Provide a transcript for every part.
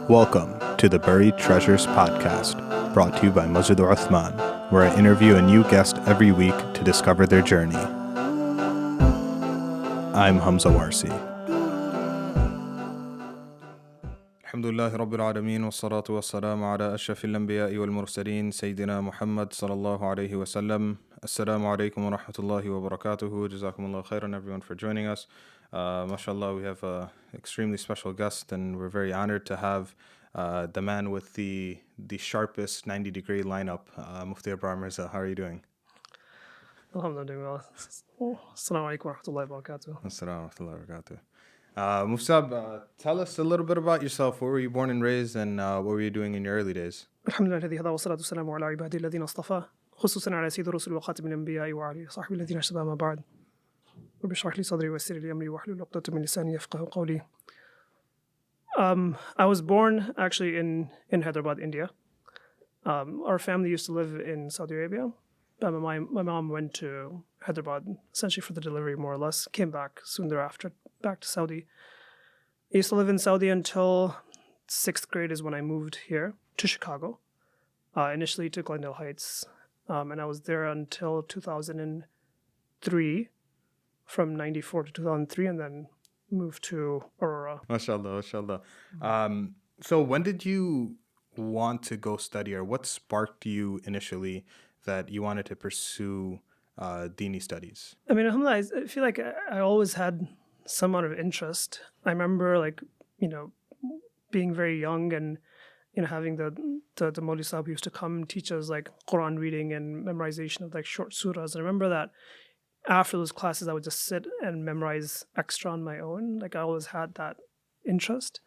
Welcome to the Buried Treasures podcast, brought to you by Masjid Uthman, where I interview a new guest every week to discover their journey. I'm Hamza Warsi. Alhamdulillah Rabbil Alameen, wassalatu wassalamu ala ashrafil anbiya'i wal mursaleen, Sayyidina Muhammad sallallahu alayhi wa sallam. Assalamu alaikum wa rahmatullahi wa barakatuhu. Jazakumullah khairan everyone for joining us. MashaAllah, we have an extremely special guest, and we're very honored to have the man with the sharpest 90-degree lineup, Mufti Abrar Mirza. How are you doing? Alhamdulillah. Assalamu alaikum wa rahmatullahi wa barakatuh. Assalamu alaikum wa barakatuh. Mufti, tell us a little bit about yourself. Where were you born and raised, and what were you doing in your early days? Alhamdulillah, الذي هدى والصلاة والسلام على عباده الذين اصطفى خصوصا على سيد الرسل وخاتم الأنبياء وعلى صحبه الذين ارتضى ما بعد. رب اشرح لي صدري ويسر لي أمري واحلل عقدة من لساني يفقهوا قولي. I was born actually in Hyderabad, India. Our family used to live in Saudi Arabia. My mom went to Hyderabad essentially for the delivery, more or less. Came back soon thereafter, back to Saudi. I used to live in Saudi until 6th grade is when I moved here to Chicago. Initially to Glen Ellyn Heights. And I was there until 2003, from 94 to 2003, and then moved to Aurora. MashaAllah. So when did you want to go study, or what sparked you initially that you wanted to pursue Dini studies? I mean, alhamdulillah, I feel like I always had some amount of interest. I remember, being very young and, having the Maulvi Sahib who used to come and teach us, Quran reading and memorization of, short surahs. And I remember that after those classes, I would just sit and memorize extra on my own. I always had that interest.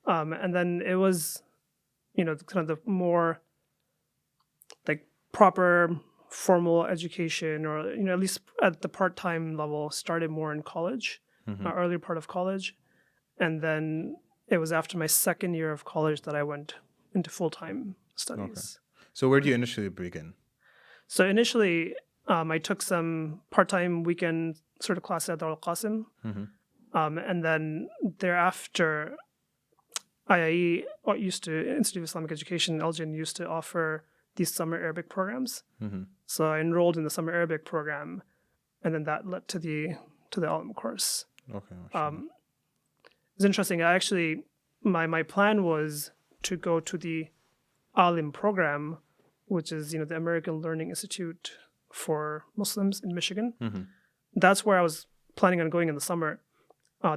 And then it was, kind of the more, proper formal education, or at least at the part-time level, started more in college, earlier part of college, and then it was after my second year of college that I went into full-time studies. Okay. So where do you initially begin? So initially, I took some part-time weekend sort of classes at Darul Qasim, and then thereafter, IIE, Institute of Islamic Education, Elgin, used to offer these summer Arabic programs. So I enrolled in the summer Arabic program, and then that led to the Alim course. Okay. It's interesting. I actually, my plan was to go to the Alim program, which is the American Learning Institute for Muslims in Michigan. That's where I was planning on going in the summer.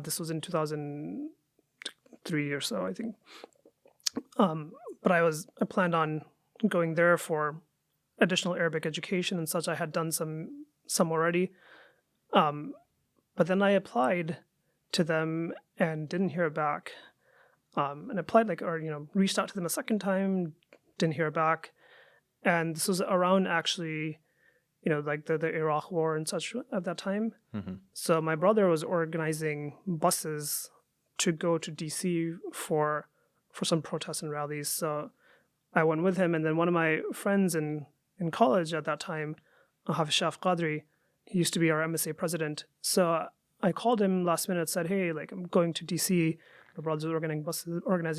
This was in 2003 or so, I think. But I planned on going there for additional Arabic education and such. I had done some already. But then I applied to them and didn't hear back. And applied reached out to them a second time, didn't hear back. And this was around actually, the Iraq war and such at that time. So my brother was organizing buses to go to DC for some protests and rallies. So I went with him, and then one of my friends in college at that time, Hafiz Shaf Qadri, he used to be our MSA president. So I called him last minute, said, hey, I'm going to DC. My brother's organizing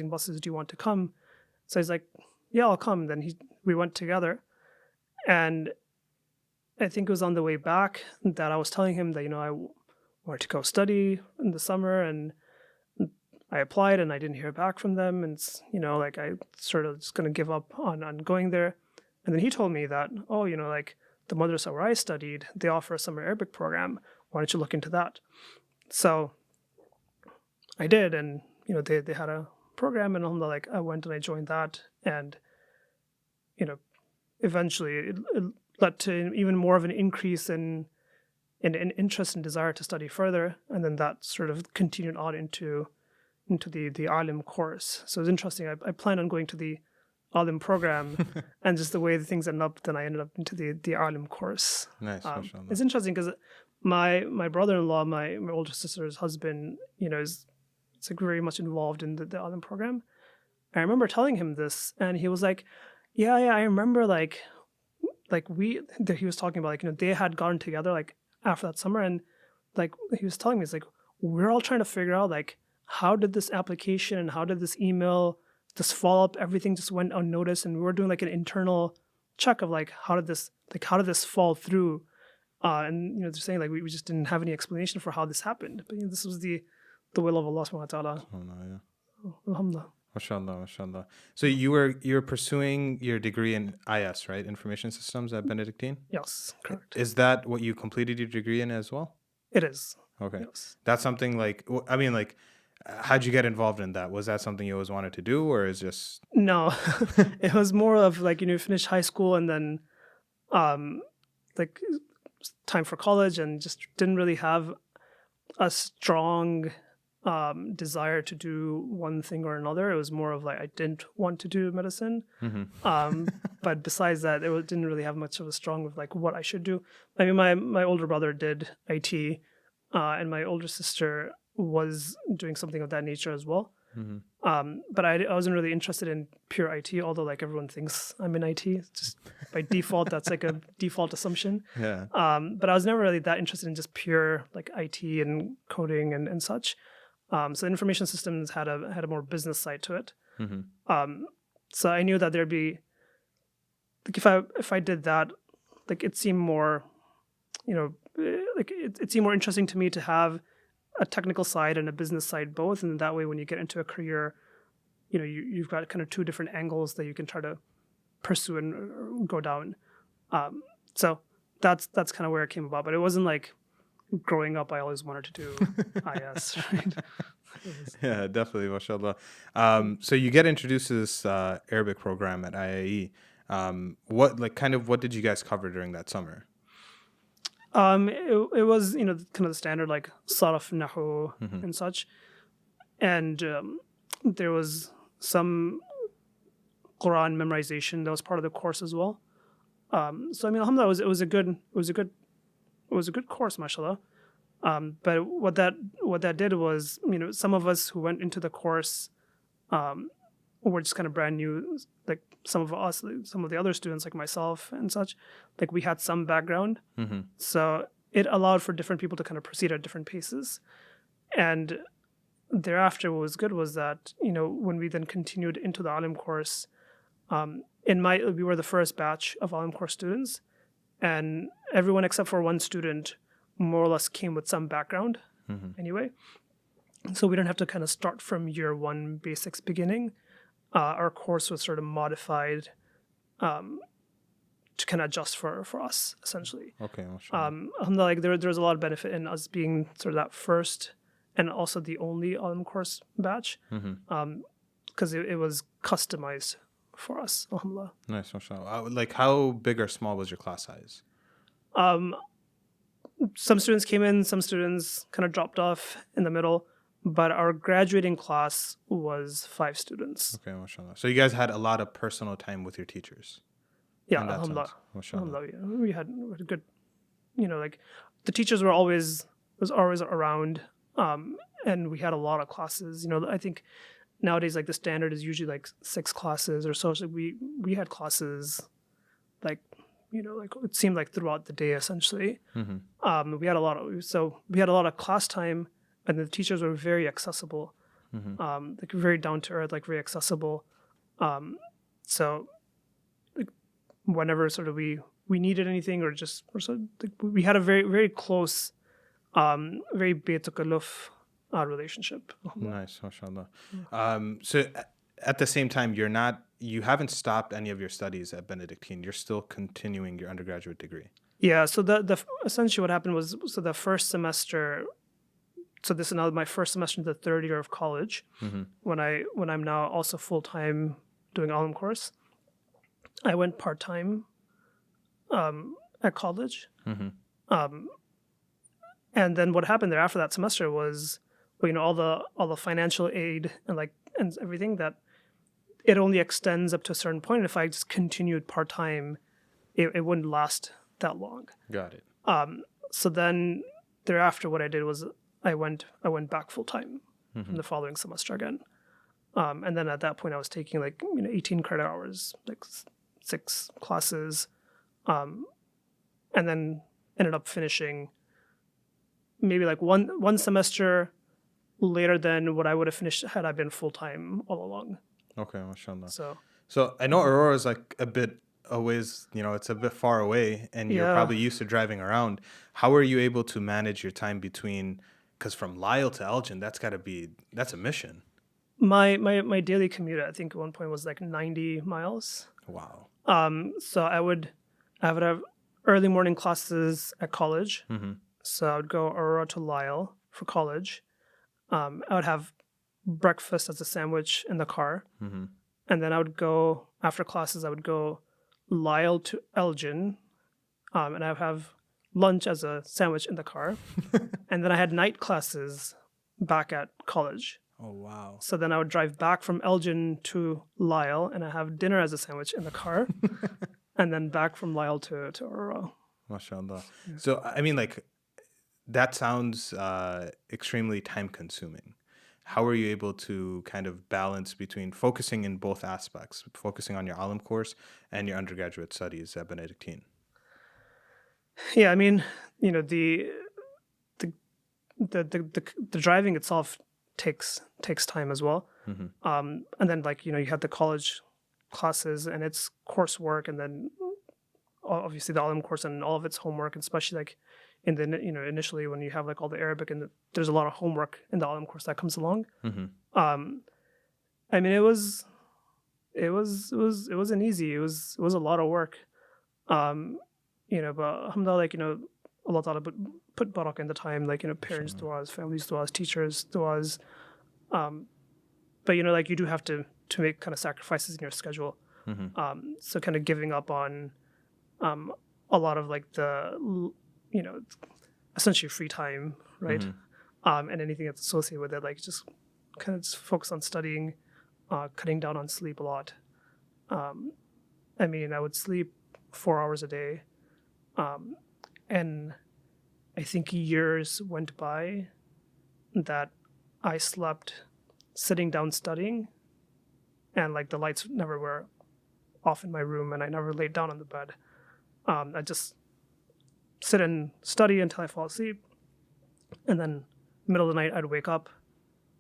buses. Do you want to come? So he's like, yeah, I'll come. Then we went together. And I think it was on the way back that I was telling him that, I wanted to go study in the summer, and I applied and I didn't hear back from them. And, I sort of just going to give up on going there. And then he told me that, the madrasa where I studied, they offer a summer Arabic program. Why don't you look into that? So I did. And, they had a program, and alhamdulillah, I went and I joined that. And, eventually it led to even more of an increase in interest and desire to study further. And then that sort of continued on into the Alim course. So it was interesting. I planned on going to the Alim program, and just the way the things ended up, then I ended up into the Alim course. Nice. It's interesting because my brother-in-law, my older sister's husband, is very much involved in the Alim program. I remember telling him this, and he was like, yeah, I remember he was talking about they had gotten together after that summer, and like he was telling me, it's like we're all trying to figure out like how did this application and how did this email, this follow up, everything just went unnoticed, and we were doing like an internal check of like how did this fall through, and they're saying like we just didn't have any explanation for how this happened, but this was the will of Allah subhanahu wa ta'ala. Oh, no, yeah. Alhamdulillah. MashaAllah, MashaAllah. So you were pursuing your degree in IS, right? Information Systems at Benedictine? Yes, correct. Is that what you completed your degree in as well? It is. Okay. Yes. That's something like, I mean, like, how'd you get involved in that? Was that something you always wanted to do, or is just... No, it was more of like, you finish high school and then like time for college, and just didn't really have a strong desire to do one thing or another. It was more of like I didn't want to do medicine, but besides that, didn't really have much of a strong of like what I should do. I mean, my older brother did IT, and my older sister was doing something of that nature as well. But I wasn't really interested in pure IT, although like everyone thinks I'm in IT. Just by default, that's like a default assumption. Yeah. But I was never really that interested in just pure like IT and coding and such. So information systems had a more business side to it. So I knew that there'd be like if I did that, like it seemed more, like it seemed more interesting to me to have a technical side and a business side both, and that way when you get into a career, you've got kind of two different angles that you can try to pursue and go down. So that's kind of where it came about, but it wasn't like growing up I always wanted to do IS, right? Yeah, definitely, mashallah. So you get introduced to this Arabic program at IIE. What did you guys cover during that summer? It was kind of the standard like sarf, nahu, and such, and there was some Quran memorization that was part of the course as well. So I mean, alhamdulillah, it was a good course, mashallah. But what that did was, some of us who went into the course were just kind of brand new. Like some of the other students, like myself and such, like we had some background. So it allowed for different people to kind of proceed at different paces. And thereafter, what was good was that, when we then continued into the Alim course, we were the first batch of Alim course students, and everyone except for one student more or less came with some background anyway. So we don't have to kind of start from year one basics beginning. Our course was sort of modified to kind of adjust for us, essentially. Okay. Like there's a lot of benefit in us being sort of that first and also the only Alim course batch, because it was customized for us, alhamdulillah. Nice, mashallah. Like how big or small was your class size? Some students came in, some students kind of dropped off in the middle, but our graduating class was 5 students. Okay, mashallah. So you guys had a lot of personal time with your teachers. Yeah, alhamdulillah. Alhamdulillah, yeah. We had a good, like the teachers was always around, and we had a lot of classes. I think nowadays like the standard is usually like 6 classes or so. So we had classes like, like it seemed like throughout the day essentially. We had a lot of class time, and the teachers were very accessible, like very down to earth, like very accessible. So like whenever sort of we needed anything or we had a very, very close, very baytakaluf relationship. Nice, mashallah. So at the same time, you haven't stopped any of your studies at Benedictine. You're still continuing your undergraduate degree. Yeah. So the essentially what happened was, so the first semester. So this is now my first semester in the third year of college. When I'm now also full time doing Alim course, I went part time at college. And then what happened there after that semester was, all the financial aid and everything, that it only extends up to a certain point. If I just continued part time, it wouldn't last that long. Got it. So then thereafter, what I did was I went back full time in the following semester again. And then at that point, I was taking 18 credit hours, like 6 classes, and then ended up finishing maybe like one semester later than what I would have finished had I been full-time all along. Okay, mashallah. So I know Aurora is like a bit always, it's a bit far away, and you're yeah. probably used to driving around. How are you able to manage your time between, because from Lyle to Elgin, that's a mission. My daily commute, I think at one point was like 90 miles. Wow. So I would have early morning classes at college. Mm-hmm. So I would go Aurora to Lyle for college. I would have breakfast as a sandwich in the car. Mm-hmm. And then I would go, after classes, I would go Lyle to Elgin. And I would have lunch as a sandwich in the car. And then I had night classes back at college. Oh, wow. So then I would drive back from Elgin to Lyle, and I have dinner as a sandwich in the car. And then back from Lyle to Aurora. MashaAllah. Yeah. So, I mean, like, that sounds extremely time consuming. How are you able to kind of balance between focusing in both aspects, focusing on your Alim course and your undergraduate studies at Benedictine? Yeah, I mean, the driving itself takes time as well. Mm-hmm. And then you have the college classes and its coursework, and then obviously the Alim course and all of its homework, and especially like in the initially when you have like all the Arabic, and there's a lot of homework in the Alim course that comes along. Mm-hmm. I mean, it wasn't easy. It was a lot of work. But alhamdulillah, Allah Ta'ala put barakah in the time, parents du'as, families du'as, teachers du'as. But you do have to make kind of sacrifices in your schedule. Mm-hmm. So kind of giving up on a lot of like the essentially free time, right? Mm-hmm. And anything that's associated with it, like just kind of just focus on studying, cutting down on sleep a lot. I mean, I would sleep 4 hours a day. And I think years went by that I slept sitting down studying, and like the lights never were off in my room, and I never laid down on the bed. I just sit and study until I fall asleep, and then middle of the night I'd wake up,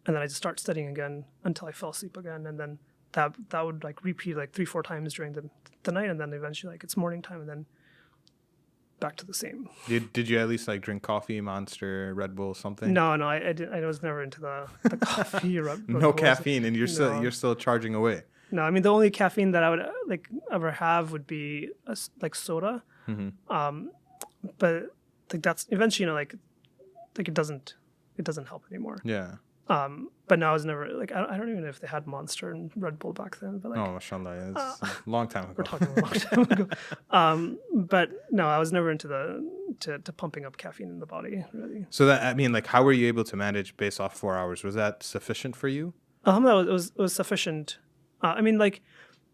and then I just start studying again until I fell asleep again, and then that would like repeat like 3-4 times during the night, and then eventually like it's morning time, and then back to the same. Did you at least like drink coffee, Monster, Red Bull, something? No, I didn't. I was never into the coffee. No caffeine, and you're still charging away. No, I mean the only caffeine that I would like ever have would be like soda. Mm-hmm. But like that's eventually like it doesn't help anymore. Yeah. But no, I was never like I don't even know if they had Monster and Red Bull back then. But like, oh, mashallah, it's a long time ago. We're talking a long time ago. But no, I was never into to pumping up caffeine in the body, really. So that, I mean, like, how were you able to manage based off 4 hours? Was that sufficient for you? It was sufficient. I mean, like,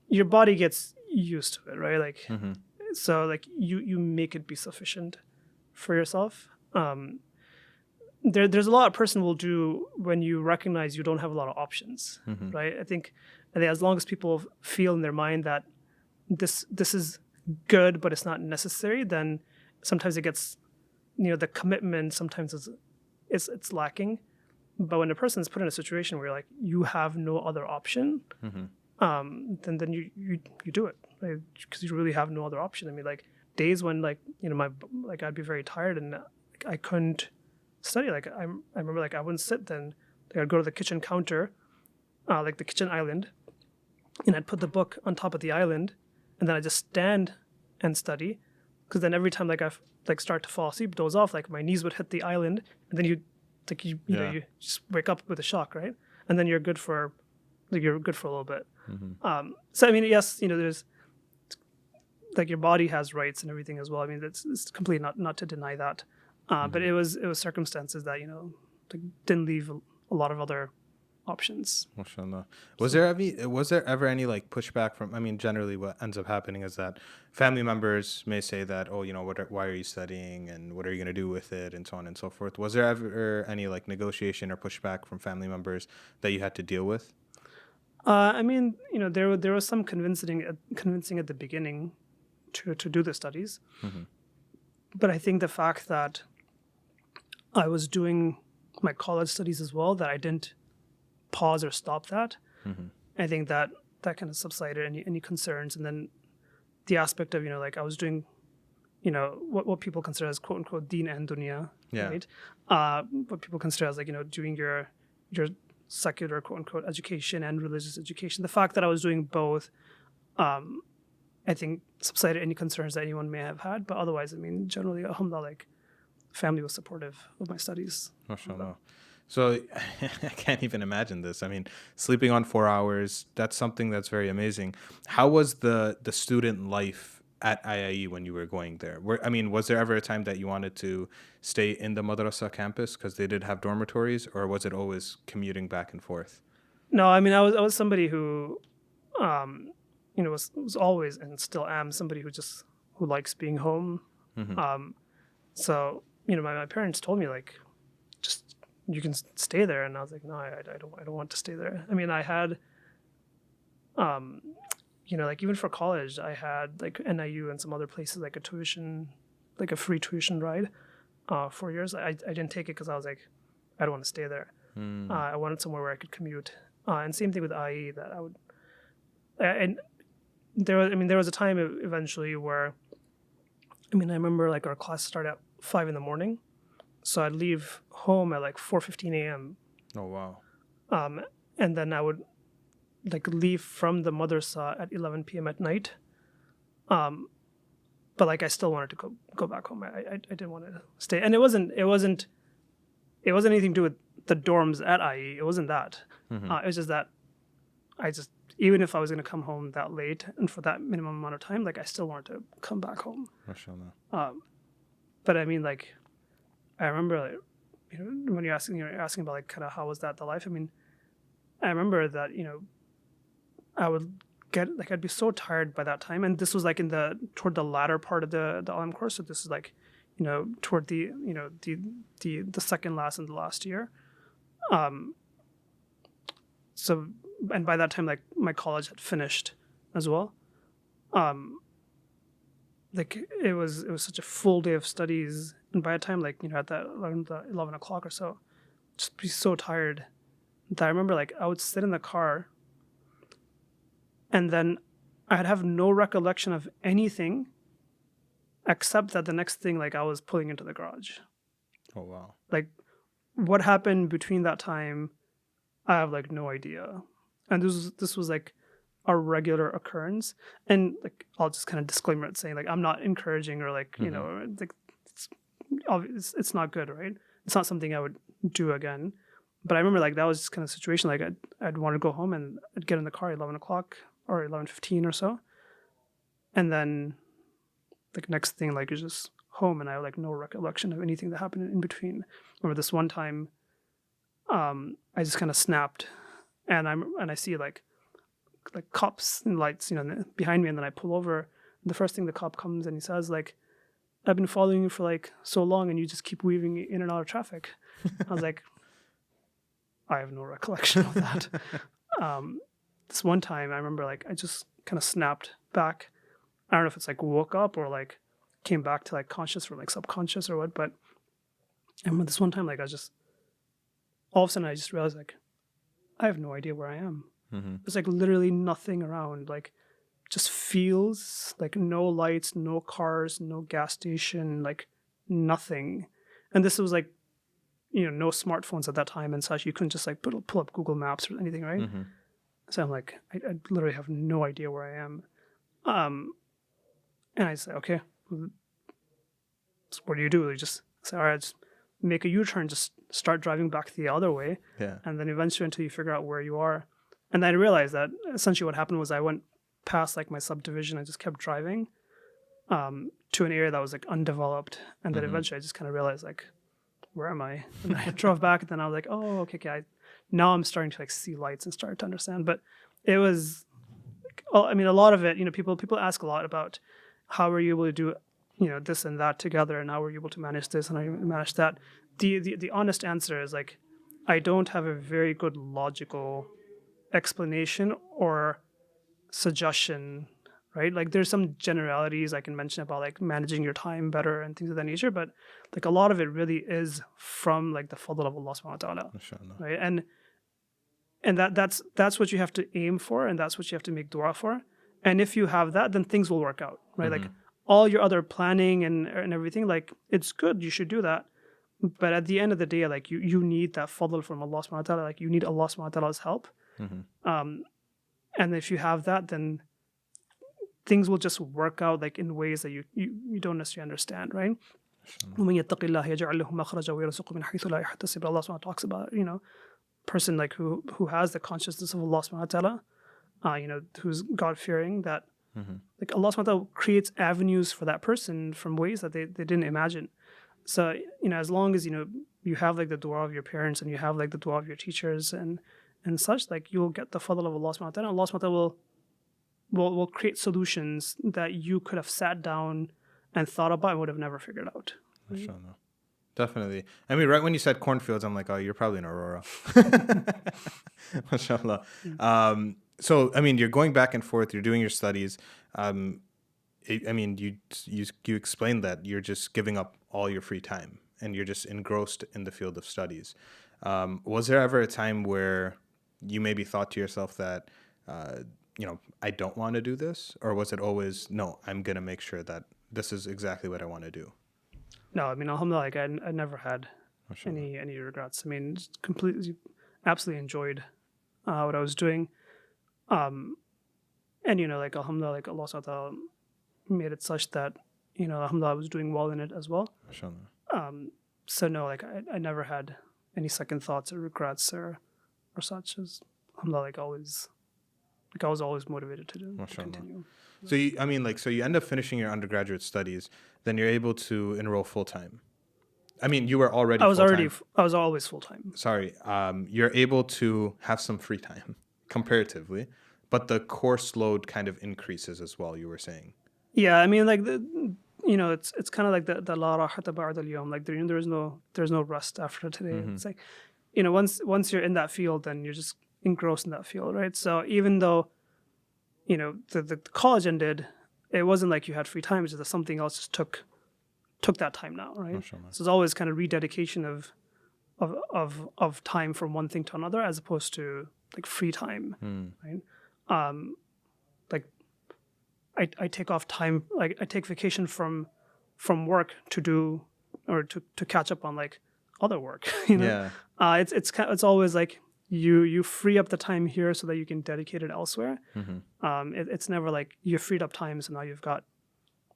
your body gets used to it, right? Like, mm-hmm. So like you make it be sufficient for yourself. There's a lot a person will do when you recognize you don't have a lot of options, mm-hmm. right? I think as long as people feel in their mind that this is good but it's not necessary, then sometimes it gets, the commitment sometimes it's lacking. But when a person is put in a situation where like you have no other option, mm-hmm. Then you do it, right? Because you really have no other option. I mean, like days when like I'd be very tired and I couldn't study. Like I remember like I wouldn't sit. Then like, I'd go to the kitchen counter, like the kitchen island, and I'd put the book on top of the island, and then I just stand and study. Because then every time like I start to fall asleep, doze off, like my knees would hit the island, and then you just wake up with a shock, right? And then you're good for a little bit. Mm-hmm. So I mean, yes, there's like your body has rights and everything as well. I mean, it's completely not to deny that. Mm-hmm. But it was circumstances that didn't leave a lot of other options. MashaAllah. Was there ever any like pushback from? I mean, generally, what ends up happening is that family members may say that, oh, why are you studying, and what are you going to do with it, and so on and so forth. Was there ever any like negotiation or pushback from family members that you had to deal with? I mean, there was some convincing at the beginning to do the studies, mm-hmm. but I think the fact that I was doing my college studies as well, that I didn't pause or stop that. I think that kind of subsided any concerns. And then the aspect of, like I was doing, what people consider as quote unquote deen and dunya, right? What people consider as like, doing your secular quote unquote education and religious education. The fact that I was doing both, I think subsided any concerns that anyone may have had. But otherwise, I mean, generally, alhamdulillah, like family was supportive of my studies. MashaAllah. So I can't even imagine this. I mean, sleeping on 4 hours, that's something that's very amazing. How was the student life at IIE when you were going there? Was there ever a time that you wanted to stay in the madrasa campus because they did have dormitories, or was it always commuting back and forth? No, I mean, I was somebody who, was always and still am somebody who likes being home. So, my parents told me like, just you can stay there, and I was like, no, I don't want to stay there. I mean, I had, like even for college, I had like NIU and some other places like a free tuition ride, 4 years. I didn't take it because I was like, I don't want to stay there. I wanted somewhere where I could commute. And same thing with IE, that I would, and there was a time eventually where, I remember like our class started at 5 a.m. So I'd leave home at like 4:15 a.m. Oh, wow. And then I would like leave from the madrasa at 11 p.m. at night. But like I still wanted to go back home. I didn't want to stay. And it wasn't anything to do with the dorms at IE. It wasn't that. It was just that even if I was going to come home that late and for that minimum amount of time, like I still wanted to come back home. MashaAllah. But I mean, like, I remember, like, when you're asking about like kind of how was that the life. I mean, I remember that I would get like I'd be so tired by that time, and this was like toward the latter part of the Alim course. So this is like, toward the the second last and the last year. So, and by that time, like my college had finished as well. Like it was such a full day of studies, and by the time like at that 11 o'clock or so, just be so tired that I remember like I would sit in the car, and then I'd have no recollection of anything except that the next thing like I was pulling into the garage. Oh, wow. Like what happened between that time, I have like no idea. And this was like a regular occurrence. And like I'll just kind of disclaimer it saying like I'm not encouraging or like like it's not good, right? It's not something I would do again. But I remember like that was just kind of situation like I'd want to go home, and I'd get in the car at 11 o'clock or 11:15 or so, and then like next thing like is just home, and I have like no recollection of anything that happened in between. I remember this one time, I just kind of snapped, and I see like cops and lights behind me, and then I pull over. And the first thing the cop comes and he says like, "I've been following you for like so long, and you just keep weaving in and out of traffic." I was like, I have no recollection of that. This one time I remember like I just kind of snapped back. I don't know if it's like woke up or like came back to like conscious or like subconscious or what, but I remember this one time like I was just all of a sudden I just realized like I have no idea where I am. There's like literally nothing around, like just fields, like no lights, no cars, no gas station, like nothing. And this was like no smartphones at that time and such. You couldn't just like pull up Google Maps or anything, right? So I'm like, I literally have no idea where I am. And I say, okay, so what do? You just say, all right, just make a U-turn, just start driving back the other way. Yeah. And then eventually until you figure out where you are. And then I realized that essentially what happened was I went past like my subdivision. I just kept driving to an area that was like undeveloped. And then eventually I just kind of realized like, where am I? And I drove back, and then I was like, oh, okay. Now I'm starting to like see lights and start to understand. But it was, I mean, a lot of it, people ask a lot about how were you able to do, this and that together, and how were you able to manage this and how you manage that. The honest answer is like, I don't have a very good logical explanation or suggestion right? Like there's some generalities I can mention about like managing your time better and things of that nature, but like a lot of it really is from like the fadl of Allah subhanahu wa ta'ala, MashaAllah. right? And that's what you have to aim for, and that's what you have to make dua for. And if you have that, then things will work out, right? Like all your other planning and everything, like it's good, you should do that. But at the end of the day, like you need that fadl from Allah subhanahu wa ta'ala, like you need Allah subhanahu wa ta'ala's help. And if you have that, then things will just work out like in ways that you don't necessarily understand, right? وَمَن يَتَّقِ اللَّهَ يَجْعَل لَهُ مَخْرَجًا وَيَرْزُقْهُ مِنْ حَيْثُ لَا يَحْتَسِبُ. Allah subhanahu wa ta'ala talks about, person like who has the consciousness of Allah subhanahu wa ta'ala, who's God-fearing, that like Allah subhanahu wa ta'ala creates avenues for that person from ways that they didn't imagine. So, as long as, you have like the dua of your parents and you have like the dua of your teachers and such, like you'll get the fadl of Allah subhanahu wa ta'ala. Allah subhanahu wa ta'ala will create solutions that you could have sat down and thought about and would have never figured out. MashaAllah. Definitely. I mean, right when you said cornfields, I'm like, oh, you're probably in Aurora. MashaAllah. So, I mean, you're going back and forth, you're doing your studies. I mean, you explained that you're just giving up all your free time and you're just engrossed in the field of studies. Was there ever a time where you maybe thought to yourself that, I don't want to do this? Or was it always, no, I'm going to make sure that this is exactly what I want to do? No, I mean, alhamdulillah, like I never had any regrets. I mean, just completely, absolutely enjoyed what I was doing. And, like alhamdulillah, like Allah subhanahu wa ta'ala made it such that, alhamdulillah, I was doing well in it as well. So no, like I never had any second thoughts or regrets or such, as alhamdulillah, like I was always motivated to continue. So you end up finishing your undergraduate studies, then you're able to enroll full time. I mean, you were already. I was always full time. Sorry, you're able to have some free time comparatively, but the course load kind of increases as well. You were saying. Yeah, I mean, like it's kind of like the la rahata ba'da al-yawm. Like there's no rest after today. It's like, once you're in that field, then you're just engrossed in that field, right? So even though, the college ended, it wasn't like you had free time. It's just that something else just took that time now, right? MashaAllah. So it's always kind of rededication of time from one thing to another, as opposed to like free time, right? Like I take off time, like I take vacation from work to do or to catch up on like other work, Yeah. It's always like you free up the time here so that you can dedicate it elsewhere. It's never like you freed up time, so now you've got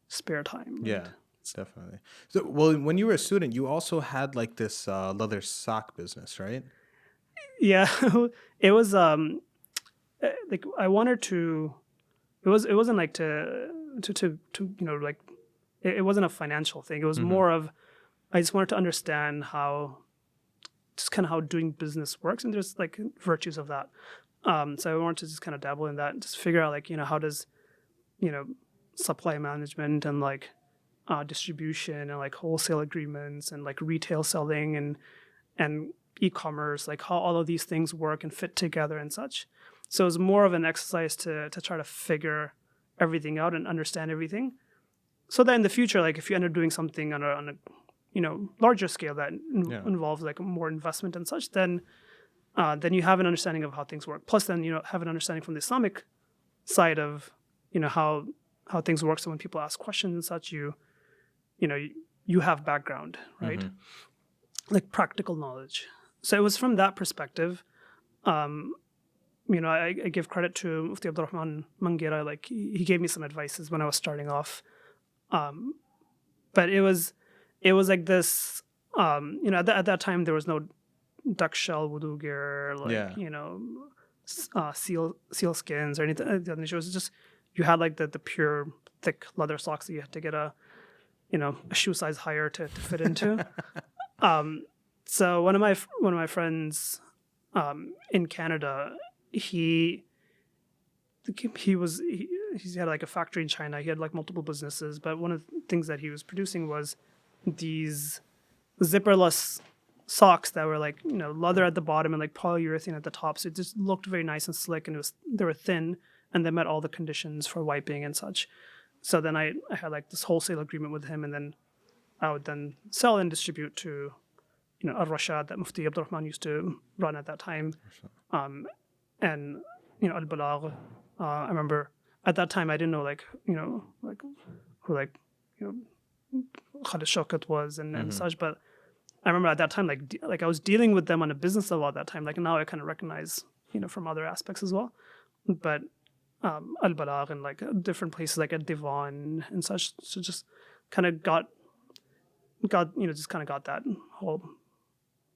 spare time. Right? Yeah, definitely. So, well, when you were a student, you also had like this leather sock business, right? Yeah, it was like I wanted to. It wasn't like to like it wasn't a financial thing. It was more of I just wanted to understand how doing business works, and there's like virtues of that. So I wanted to just kind of dabble in that and just figure out like, how does, supply management and like distribution and like wholesale agreements and like retail selling and e-commerce, like how all of these things work and fit together and such. So it's more of an exercise to try to figure everything out and understand everything, so that in the future, like if you end up doing something on a larger scale that involves like more investment and such, then you have an understanding of how things work. Plus, then have an understanding from the Islamic side of how things work. So when people ask questions and such, you have background, right? Like practical knowledge. So it was from that perspective. I give credit to Mufti Abdurrahman Mangira. Like he gave me some advices when I was starting off. But it was like this, at that time there was no duck shell wudu gear, like, seal skins or anything. It was just, you had like the pure thick leather socks that you had to get a shoe size higher to fit into. So one of my friends in Canada, he had like a factory in China. He had like multiple businesses, but one of the things that he was producing was these zipperless socks that were like leather at the bottom and like polyurethane at the top. So it just looked very nice and slick, and they were thin, and they met all the conditions for wiping and such. So then I had like this wholesale agreement with him, and then I would then sell and distribute to, Al-Rashad that Mufti Abdurrahman used to run at that time. And, Al-Balagh. I remember at that time I didn't know who Khalid Shaukat was and such, but I remember at that time, like I was dealing with them on a business level at that time. Like now I kind of recognize, from other aspects as well. But Al-Balagh and like different places like at Divan and such, so just kind of got that whole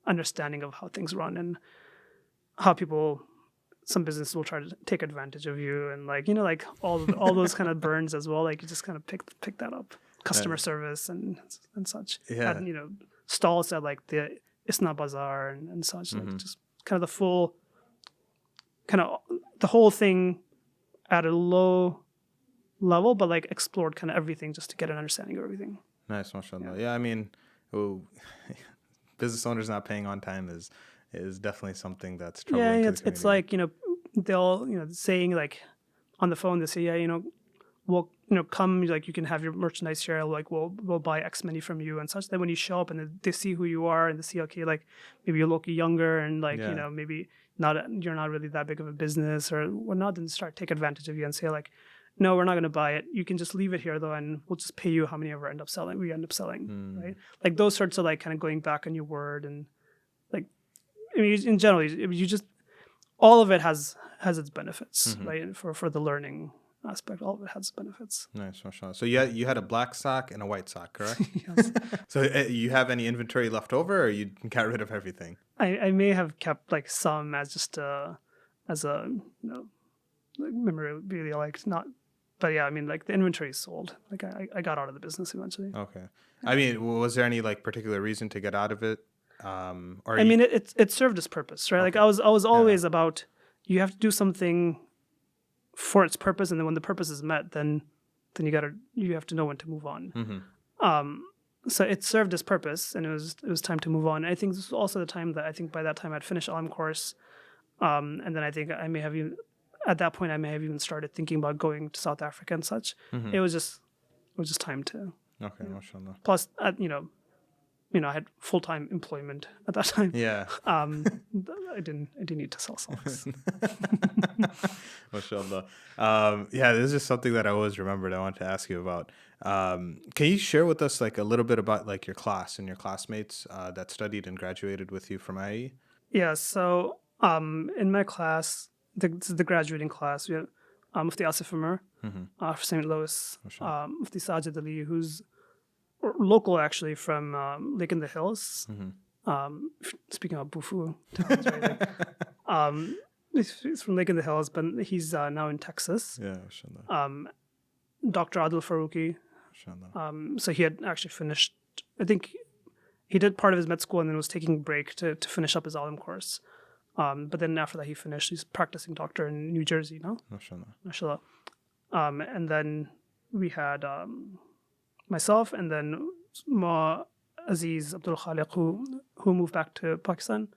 understanding of how things run and how some businesses will try to take advantage of you, and like all those kind of burns as well. Like you just kind of pick that up, customer service and such. Yeah. And, stalls at like the Isna Bazaar and such, like just kind of the whole thing at a low level, but like explored kind of everything just to get an understanding of everything. Nice, mashallah. Yeah, I mean, business owners not paying on time is definitely something that's troubling. Yeah, it's like, they'll, saying like on the phone, they say, we'll, come, like you can have your merchandise here, like we'll buy X many from you and such. Then when you show up and they see who you are and they see, okay, like maybe you look younger and like, maybe you're not really that big of a business or whatnot, then start take advantage of you and say like, no, we're not going to buy it. You can just leave it here though, and we'll just pay you how many ever we end up selling, right? Like those sorts of like kind of going back on your word, and like, I mean, in general, you just, all of it has its benefits, right? And for the learning aspect, all of it has benefits. Nice, mashallah. So you had a black sock and a white sock, correct? Yes. So you have any inventory left over, or you got rid of everything? I may have kept like some as just as a like memorabilia, like not. But yeah, I mean, like the inventory is sold. Like I got out of the business eventually. Okay. I mean, was there any like particular reason to get out of it? Or I mean, it served its purpose, right? Okay. Like I was always about, you have to do something for its purpose, and then when the purpose is met, then you have to know when to move on. So it served its purpose, and it was time to move on. And I think this was also the time that I think by that time I'd finished Alim course, and then I think I may have even at that point I may have even started thinking about going to South Africa and such. It was just time to. Okay, mashallah. Plus, I had full-time employment at that time. Yeah. I didn't need to sell socks. Mashallah. Yeah, this is just something that I always remembered I wanted to ask you about. Can you share with us like a little bit about like your class and your classmates that studied and graduated with you from IE? Yeah, so in my class, the graduating class, we had Mufti Asif Umar from St. Louis, Mufti Sajid Ali, who's local actually from Lake in the Hills. Speaking of Bufu towns, right? He's from Lake in the Hills, but he's now in Texas. Yeah, mashallah. Dr. Adil Faruqi. Mashallah. So he had actually finished, I think he did part of his med school and then was taking a break to finish up his Alim course. But then after that he finished, he's practicing doctor in New Jersey now. Mashallah. And then we had myself, and then Ma Aziz Abdul Khaliq, who moved back to Pakistan.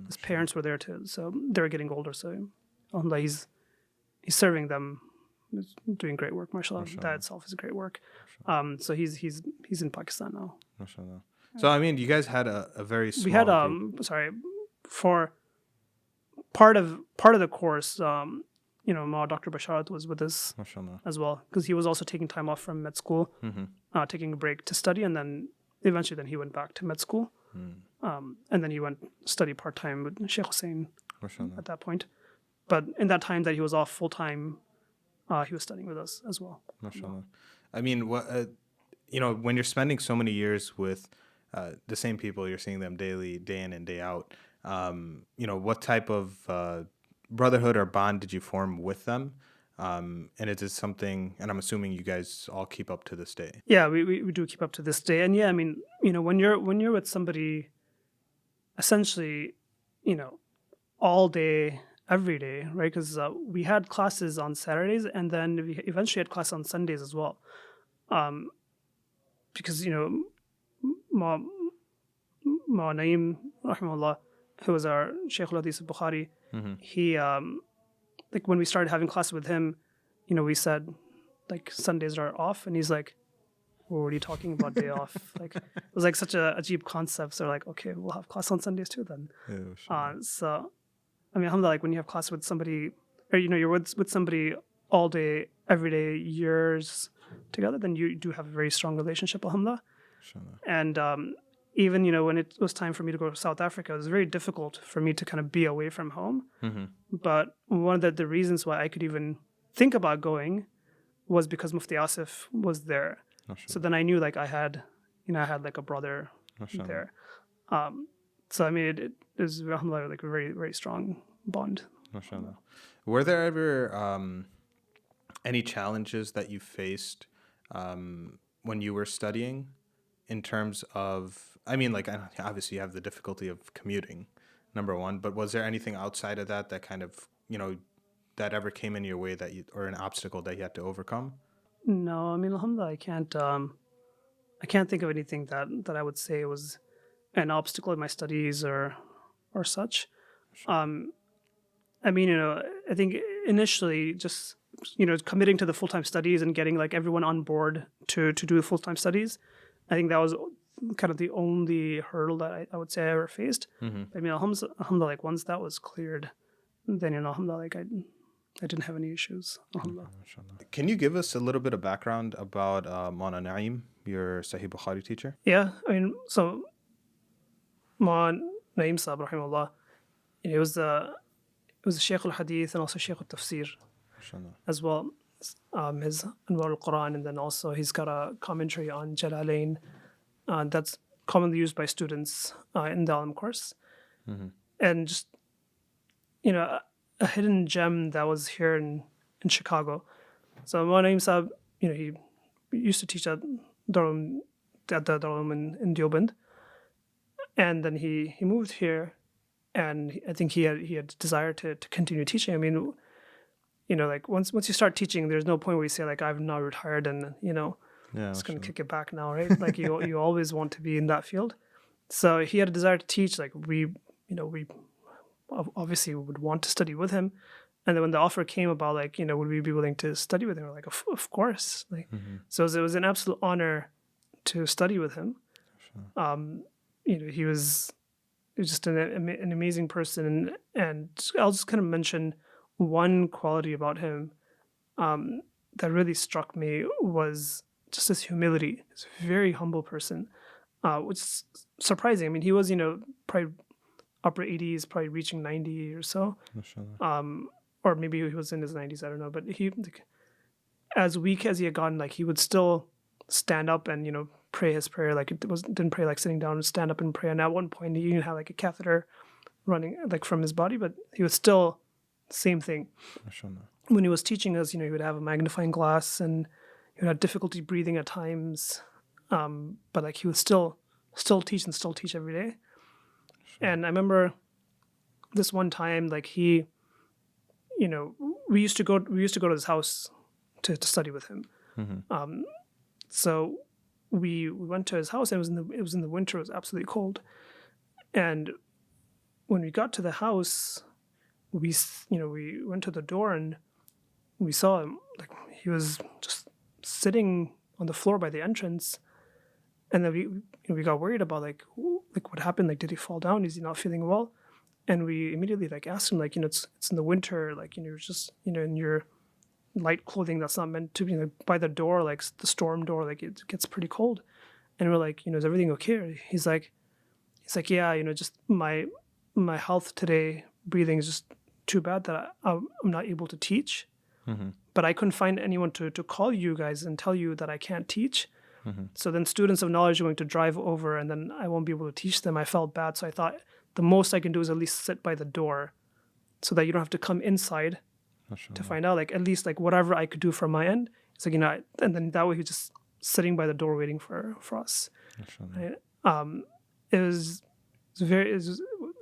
His parents were there too, so they were getting older. So, alhamdulillah, he's serving them, he's doing great work. Mashallah, that itself is great work. So he's in Pakistan now. Mashallah. So I mean, you guys had a very small. We had for part of the course. Dr Bashar was with us as well, because he was also taking time off from med school, taking a break to study, and then eventually he went back to med school, and then he went study part-time with Sheikh Hussein at that point. But in that time that he was off full-time, he was studying with us as well. Mashallah. I mean, what when you're spending so many years with the same people, you're seeing them daily, day in and day out, what type of brotherhood or bond did you form with them? And is it something, and I'm assuming you guys all keep up to this day? Yeah, we do keep up to this day. And yeah, I mean, when you're with somebody essentially, all day, every day, right? Because we had classes on Saturdays, and then we eventually had class on Sundays as well. Because, Ma Naeem, rahimahullah, who was our Shaykh al-Hadith al-Bukhari, he, like when we started having classes with him, we said like Sundays are off, and he's like, well, what are you talking about day off? Like, it was like such a cheap concept. So like, okay, we'll have class on Sundays too then. So, I mean, alhamdulillah, like when you have class with somebody, or you're with somebody all day, every day, years together, then you do have a very strong relationship, alhamdulillah. And even when it was time for me to go to South Africa, it was very difficult for me to kind of be away from home. But one of the reasons why I could even think about going was because Mufti Asif was there. So then I knew like I had like a brother there. So I mean, it is alhamdulillah like a very, very strong bond. MashaAllah. Were there ever any challenges that you faced when you were studying in terms of, I mean, like obviously you have the difficulty of commuting, number one, but was there anything outside of that kind of, that ever came in your way or an obstacle that you had to overcome? No, I mean, alhamdulillah, I can't think of anything that I would say was an obstacle in my studies or such. I mean, I think initially just, committing to the full-time studies and getting like everyone on board to do the full-time studies, I think that was kind of the only hurdle that I would say I ever faced. I mean, alhamdulillah, like once that was cleared, then, alhamdulillah, like I didn't have any issues. Can you give us a little bit of background about Maulana Naeem, your Sahih Bukhari teacher? Yeah, I mean, so Maulana Naeem Sahib, rahimahullah, it was the Shaykh al-Hadith and also Shaykh al-Tafsir as well. His Anwar al-Quran, and then also he's got a commentary on Jalalain that's commonly used by students in the Alim course. And just, a hidden gem that was here in Chicago. So Maulana Naeem Sahib, he used to teach at the Darul in Deoband, and then he moved here, and I think he had desire to continue teaching. I mean, like once you start teaching, there's no point where you say like I've now retired and just gonna kick it back now, right? Like you always want to be in that field. So he had a desire to teach. Like we obviously would want to study with him, and then when the offer came about like would we be willing to study with him, we're like of course, like so it was an absolute honor to study with him. He was just an amazing person, and I'll just kind of mention one quality about him that really struck me was just his humility. He's a very humble person, which is surprising. I mean, he was probably upper 80s, probably reaching 90 or so. Or maybe he was in his 90s, I don't know. But he, like, as weak as he had gotten, like he would still stand up and, pray his prayer. Like didn't pray like sitting down, and stand up and pray. And at one point he even had like a catheter running like from his body, but he was still same thing. When he was teaching us, he would have a magnifying glass and he would have difficulty breathing at times. But like he would still teach and still teach every day. And I remember this one time, like he, we used to go to his house to study with him. So we went to his house, and it was in the winter. It was absolutely cold. And when we got to the house, we went to the door and we saw him, like he was just sitting on the floor by the entrance. And then we got worried about like what happened, like did he fall down, is he not feeling well? And we immediately like asked him, like it's in the winter, like you're just in your light clothing that's not meant to be by the door, like the storm door, like it gets pretty cold. And we're like, is everything okay? He's like yeah, just my health today, breathing is just too bad that I'm not able to teach. But I couldn't find anyone to call you guys and tell you that I can't teach. So then students of knowledge are going to drive over, and then I won't be able to teach them. I felt bad, so I thought the most I can do is at least sit by the door, so that you don't have to come inside to find out. Like at least like whatever I could do from my end, it's like and then that way he's just sitting by the door waiting for us. Right? It was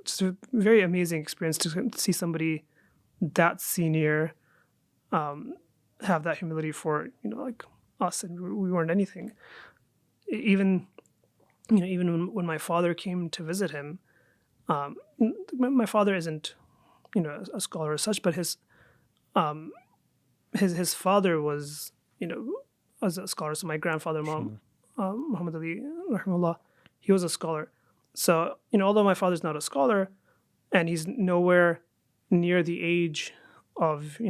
just a very amazing experience to see somebody that senior have that humility for like us, and we weren't anything. Even when my father came to visit him, my father isn't a scholar as such, but his his father was, as a scholar. So my grandfather, Muhammad Ali, rahimahullah, he was a scholar. So, although my father's not a scholar and he's nowhere near the age of, we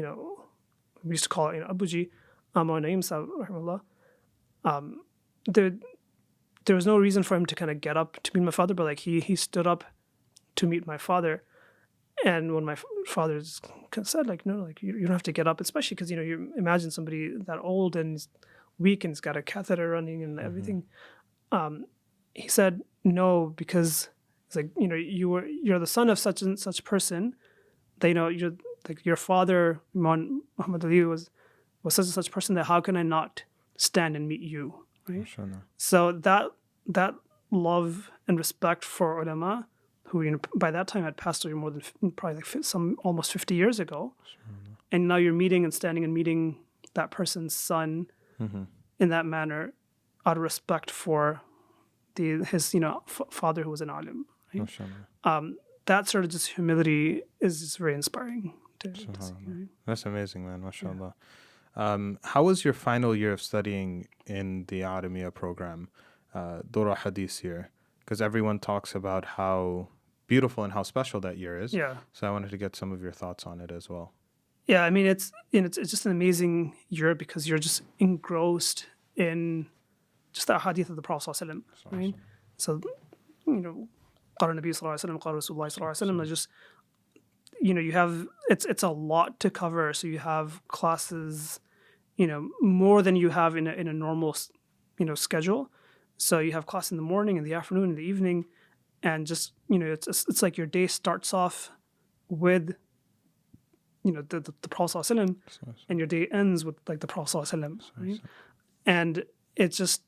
used to call it, Abuji, or Naim Sahib, rahimahullah, there was no reason for him to kind of get up to meet my father, but like he stood up to meet my father. And when my father said, like, no, like you don't have to get up, especially because, you imagine somebody that old and weak and he's got a catheter running and everything. He said, no, because it's like, you're the son of such and such person. That, you're like your father, Muhammad Ali, was such and such person that how can I not stand and meet you, right? So that love and respect for ulama, who by that time had passed away more than probably like almost 50 years ago, and now you're meeting and standing and meeting that person's son in that manner, out of respect for his father who was an alim. Right? That sort of just humility is just very inspiring to see. Right? That's amazing, man. MashaAllah. How was your final year of studying in the In'aamiyyah program, Dura Hadith year? Because everyone talks about how beautiful and how special that year is. Yeah. So I wanted to get some of your thoughts on it as well. Yeah, I mean, it's just an amazing year because you're just engrossed in just that hadith of the Prophet ﷺ, right? So, قال النبي صلى الله عليه وسلم قال رسول الله صلى الله عليه وسلم, just, you have, it's a lot to cover. So you have classes, more than you have in a normal, schedule. So you have class in the morning, in the afternoon, in the evening, and just, it's like your day starts off with, the Prophet ﷺ, and your day ends with like the Prophet ﷺ, right? And it's just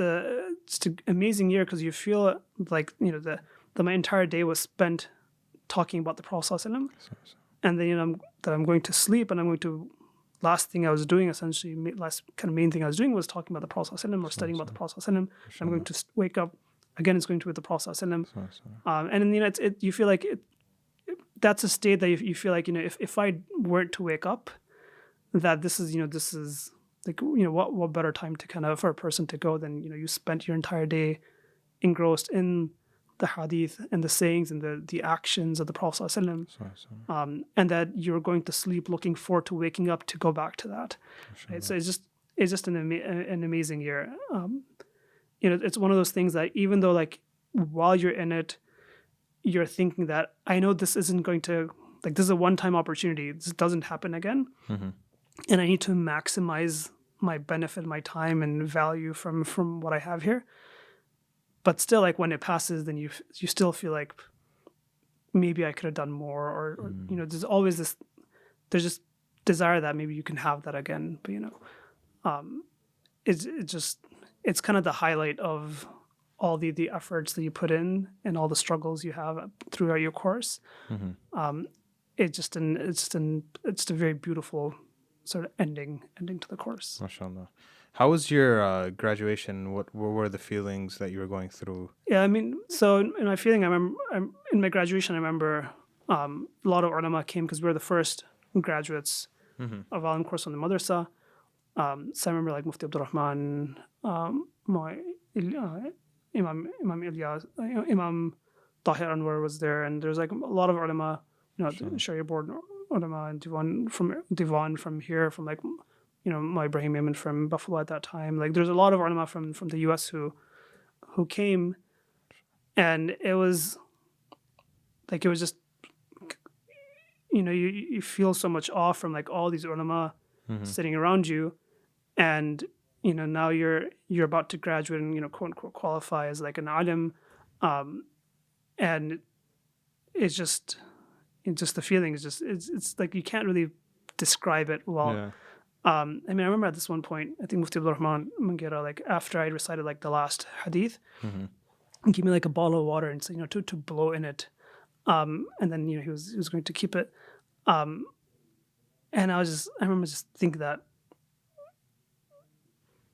an amazing year because you feel like, my entire day was spent talking about the Prophet ﷺ, and then, that I'm going to sleep and I'm going to, last thing I was doing, essentially, last kind of main thing I was doing was talking about the Prophet ﷺ or studying about the Prophet ﷺ. I'm going to wake up, again, it's going to be with the Prophet ﷺ. And then, you feel like that's a state that you feel like, if I weren't to wake up, that this is like, what better time to kind of, for a person to go than, you spent your entire day engrossed in the hadith and the sayings and the actions of the Prophet ﷺ, and that you're going to sleep looking forward to waking up to go back to that. Right? So it's just an amazing year. It's one of those things that even though like while you're in it, you're thinking that I know this isn't going to, like, this is a one-time opportunity. This doesn't happen again. And I need to maximize my benefit, my time and value from what I have here. But still, like, when it passes, then you still feel like maybe I could have done more, or there's always there's just desire that maybe you can have that again. But it's kind of the highlight of all the efforts that you put in and all the struggles you have throughout your course. It's a very beautiful sort of ending to the course. MashaAllah. How was your graduation? What were the feelings that you were going through? Yeah, I mean, so in my feeling, in my graduation, I remember a lot of ulama came because we were the first graduates of Alim course on the Madrasah. So I remember like Mufti Abrar, Imam Ilyas, Imam Tahir Anwar was there, and there's like a lot of ulama, Sharia board ulama and Divan from here, from like, my Ibrahim Desai from Buffalo at that time. Like there's a lot of ulama from the US who came, and it was just, you feel so much awe from like all these ulama sitting around you, and now you're about to graduate and quote unquote qualify as like an alim, and it's just the feeling is just it's like you can't really describe it well. Yeah. I mean, I remember at this one point, I think Mufti Ebrahim Desai, like after I recited like the last hadith, he gave me like a bottle of water and said, to blow in it, and then he was going to keep it, and I remember just thinking that,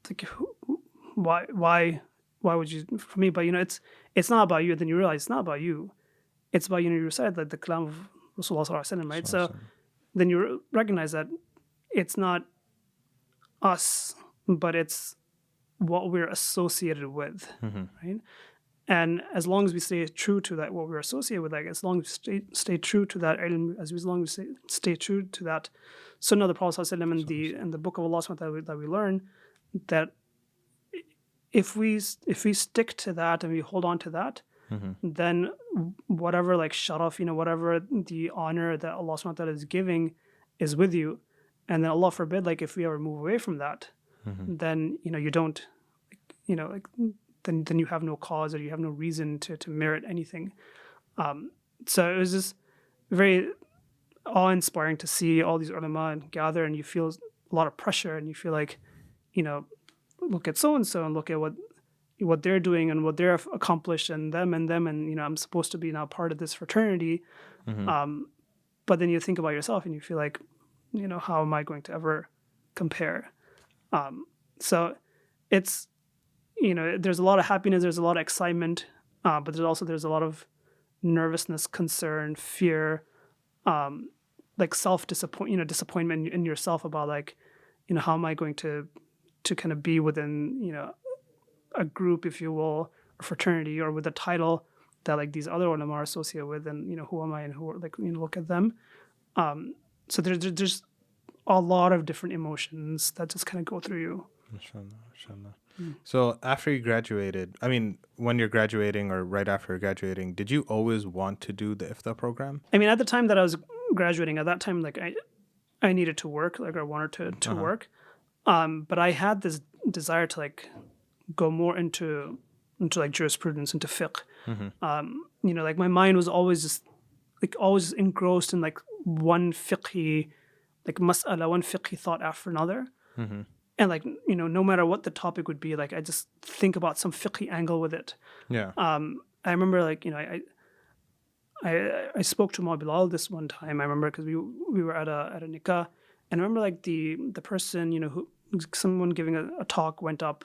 like, why would you, for me? But it's not about you. And then you realize it's not about you. It's about you recite like the kalam of Rasulullah sallallahu alaihi wasallam, right? So then you recognize that it's not us, but it's what we're associated with, right? And as long as we stay true to that, what we're associated with, like as long as we stay true to that ilm, as long as we stay true to that sunnah of the Prophet ﷺ and the book of Allah SWT that we learn, that if we stick to that and we hold on to that, then whatever like sharaf, whatever the honor that Allah SWT is giving is with you. And then Allah forbid, like if we ever move away from that, then, you don't, then you have no cause or you have no reason to merit anything. So it was just very awe-inspiring to see all these ulama gather, and you feel a lot of pressure, and you feel like, look at so-and-so and look at what they're doing and what they're accomplished, and them, and I'm supposed to be now part of this fraternity. But then you think about yourself and you feel like, how am I going to ever compare? So it's, there's a lot of happiness, there's a lot of excitement, but there's a lot of nervousness, concern, fear, like disappointment in yourself about like, how am I going to kind of be within, a group, if you will, a fraternity, or with a title that like these other ulama are associated with, and who am I, and who like look at them. So there's a lot of different emotions that just kind of go through you. Inshallah. So after you graduated, when you're graduating or right after graduating, did you always want to do the Iftaa program? At the time that I was graduating, at that time, like I needed to work, like I wanted to work. But I had this desire to like go more into like jurisprudence, into fiqh. Like my mind was always engrossed in like one fiqhi, like mas'ala, one fiqhi thought after another. And like, no matter what the topic would be, like I just think about some fiqhi angle with it. Yeah. I remember like, I spoke to Bilal this one time. I remember because we were at a nikah, and I remember like the person, someone giving a talk went up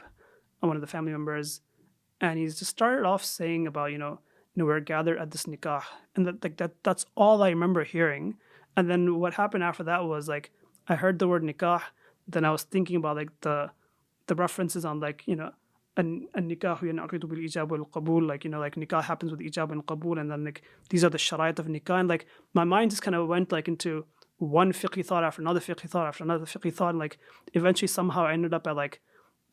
on one of the family members, and he's just started off saying about, we're gathered at this nikah, and that's all I remember hearing. And then what happened after that was like, I heard the word nikah, then I was thinking about like the references on like, an-nikahu yan'aqidu bil ijab wal qabul, like, like nikah happens with ijab and qabul, and then like these are the sharait of nikah, and like my mind just kind of went like into one fiqhi thought after another fiqhi thought after another fiqhi thought, and like eventually somehow I ended up at like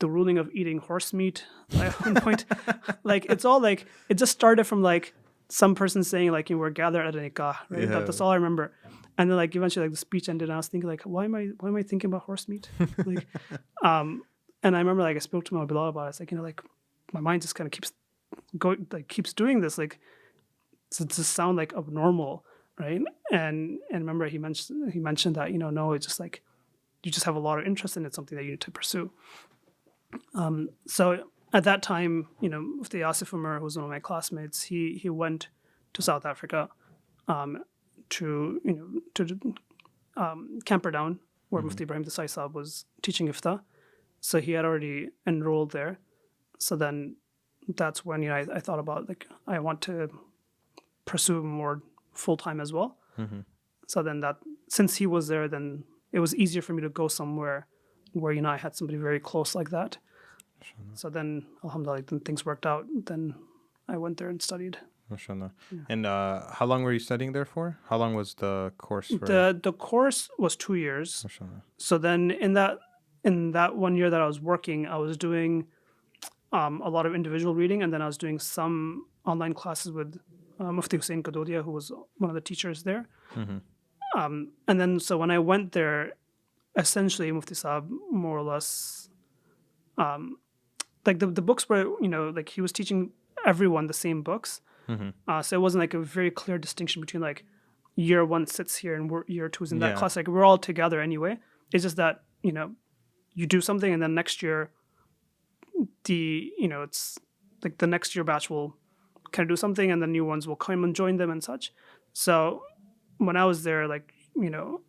the ruling of eating horse meat at one point. Like it's all like, it just started from like some person saying like, we're gathered at a nikah, right? Yeah. That's all I remember. And then like eventually like the speech ended, and I was thinking like, why am I thinking about horse meat? Like, and I remember like I spoke to my Bilal about it. It's like, like my mind just kind of keeps going, like keeps doing this, like to sound like abnormal, right? And remember he mentioned that, no, it's just like you just have a lot of interest in it, something that you need to pursue. So at that time, Mufti Asif Umar, who was one of my classmates, he went to South Africa, to Camperdown, where Mufti Ebrahim Desai Sahib was teaching Iftaa. So he had already enrolled there. So then that's when I thought about like I want to pursue more full-time as well. So then that, since he was there, then it was easier for me to go somewhere where I had somebody very close like that. So then alhamdulillah, then things worked out. Then I went there and studied. MashaAllah. Yeah. And how long were you studying there for? How long was the course for? The course was 2 years. MashaAllah. So then in that 1 year that I was working, I was doing a lot of individual reading, and then I was doing some online classes with Mufti Hussein Kadodia, who was one of the teachers there. And then so when I went there, essentially Mufti Sahib more or less, like the books were, like he was teaching everyone the same books. So it wasn't like a very clear distinction between like year one sits here and year two is in that class. Like we're all together anyway. It's just that, you do something and then next year it's like the next year batch will kind of do something and the new ones will come and join them and such. So when I was there, like,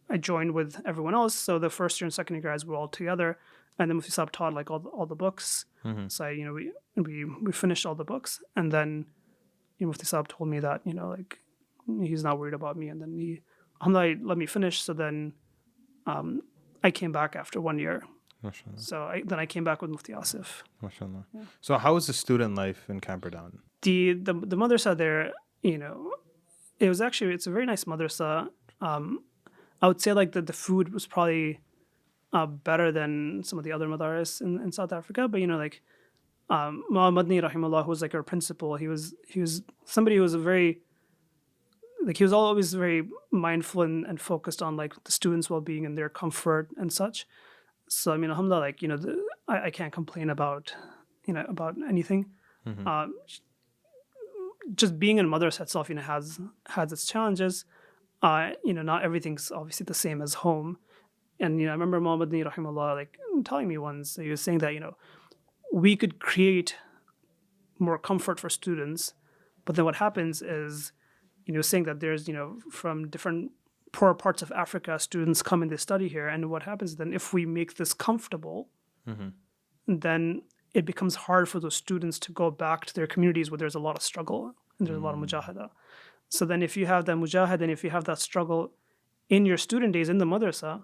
I joined with everyone else. So the first year and second year guys were all together, and then Mufti Sahib taught like all the books. So we finished all the books, and then Mufti Sahib told me that like he's not worried about me, and then he alhamdulillah, let me finish. So then I came back after 1 year. MashaAllah. So then I came back with Mufti Asif. MashaAllah. So how was the student life in Camperdown? The madrasa there, it's a very nice madrasa. I would say like the food was probably better than some of the other madaris in South Africa. But Muhammad Madni rahimahullah, who was like our principal, he was somebody who was he was always very mindful and focused on like the students' well-being and their comfort and such. So alhamdulillah, I can't complain about anything. Just being in madrasa itself, has its challenges. Not everything's obviously the same as home. And I remember Muhammad Madni rahimahullah telling me once, he was saying that we could create more comfort for students, but then what happens is saying that there's from different poor parts of Africa, students come and they study here, and what happens then, if we make this comfortable, then it becomes hard for those students to go back to their communities where there's a lot of struggle and there's a lot of mujahada. So then if you have that mujahada and if you have that struggle in your student days in the madrasa,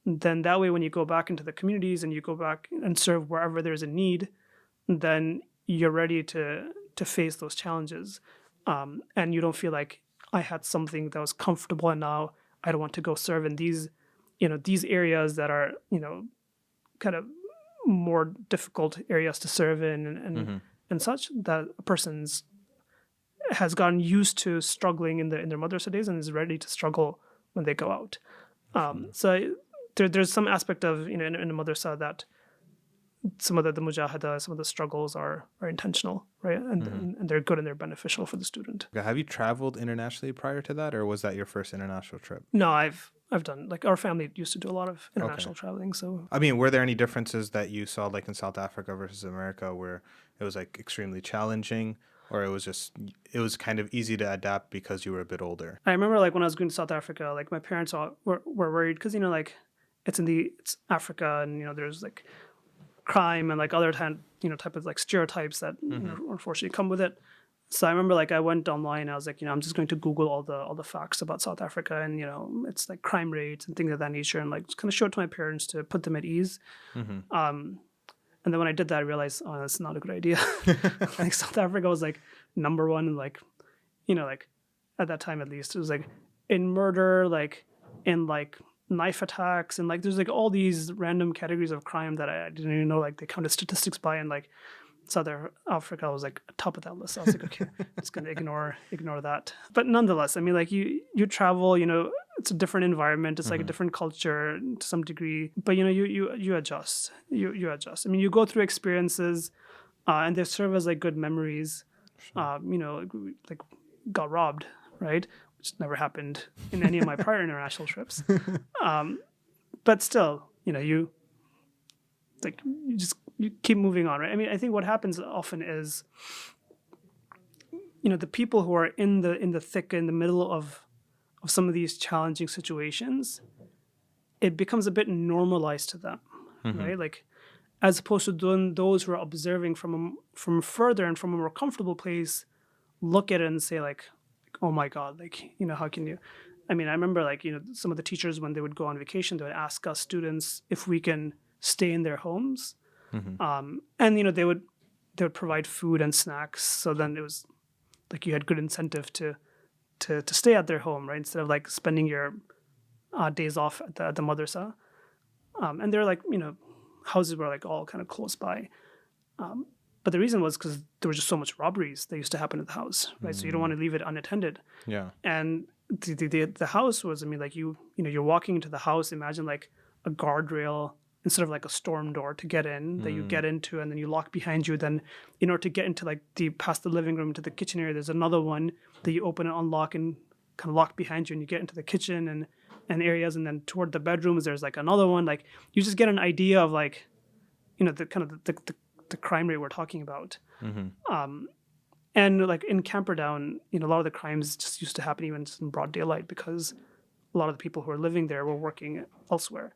then that way when you go back into the communities and you go back and serve wherever there's a need, then you're ready to face those challenges. And you don't feel like I had something that was comfortable and now I don't want to go serve in these areas that are, kind of more difficult areas to serve in and such, that a person's has gotten used to struggling in their madrasa days and is ready to struggle when they go out. So there's some aspect of, in a madrasa that some of the mujahada, some of the struggles are intentional, right? And they're good and they're beneficial for the student. Have you traveled internationally prior to that, or was that your first international trip? No, I've done, like, our family used to do a lot of international traveling. So were there any differences that you saw like in South Africa versus America where it was like extremely challenging, or it was kind of easy to adapt because you were a bit older? I remember like when I was going to South Africa, like my parents were worried because it's Africa and there's like crime and like other type of like stereotypes that unfortunately come with it. So I remember like I went online and I was like, I'm just going to Google all the facts about South Africa and it's like crime rates and things of that nature, and like just kind of show it to my parents to put them at ease. And then when I did that, I realized, oh, that's not a good idea. Like South Africa was like number one, and like at that time at least, it was like in murder, like in like knife attacks, and like there's like all these random categories of crime that I didn't even know like they counted statistics by, and like South Africa was like top of that list. So I was like, okay, just gonna ignore that. But nonetheless, like you travel, it's a different environment, it's like a different culture to some degree, but you adjust. You adjust. You go through experiences, and they serve as like good memories. Like got robbed, right? Which never happened in any of my prior international trips. But still, you keep moving on, right? I think what happens often is, the people who are in the thick, in the middle of some of these challenging situations, it becomes a bit normalized to them, right? Like, as opposed to those who are observing from further and from a more comfortable place, look at it and say like, oh my God, like, how can you? I remember like, some of the teachers, when they would go on vacation, they would ask us students if we can stay in their homes. And, they would provide food and snacks. So then it was like you had good incentive to stay at their home, right? Instead of like spending your days off at the madrasa. And they're like, houses were like all kind of close by. But the reason was because there was just so much robberies that used to happen at the house, right? So you don't want to leave it unattended. Yeah. And the house was, like you're walking into the house. Imagine like a guardrail instead of like a storm door to get in that you get into, and then you lock behind you. Then in order to get into like past the living room to the kitchen area, there's another one that you open and unlock and kind of lock behind you, and you get into the kitchen and areas, and then toward the bedrooms there's like another one. Like you just get an idea of like, the kind of the crime rate we're talking about. And like in Camperdown, a lot of the crimes just used to happen even just in broad daylight because a lot of the people who were living there were working elsewhere.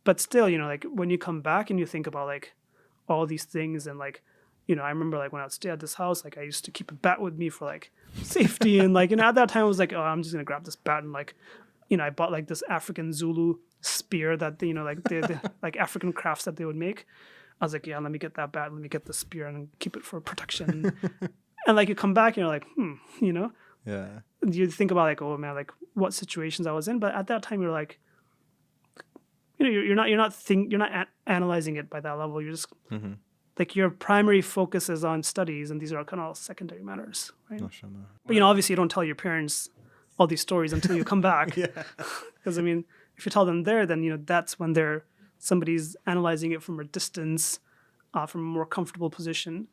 But still, like when you come back and you think about like all these things and like I remember like when I would stay at this house, like I used to keep a bat with me for like safety. And like, at that time I was like, oh, I'm just going to grab this bat. And like, I bought like this African Zulu spear that, like the like African crafts that they would make. I was like, yeah, let me get that bat. Let me get the spear and keep it for protection. And like you come back and you're like, Yeah. You think about like, oh man, like what situations I was in. But at that time you're like, you're not analyzing it by that level. You're just like your primary focus is on studies, and these are kind of all secondary matters, right? But obviously you don't tell your parents all these stories until you come back. Because I mean, if you tell them there, then that's when somebody's analyzing it from a distance, from a more comfortable position,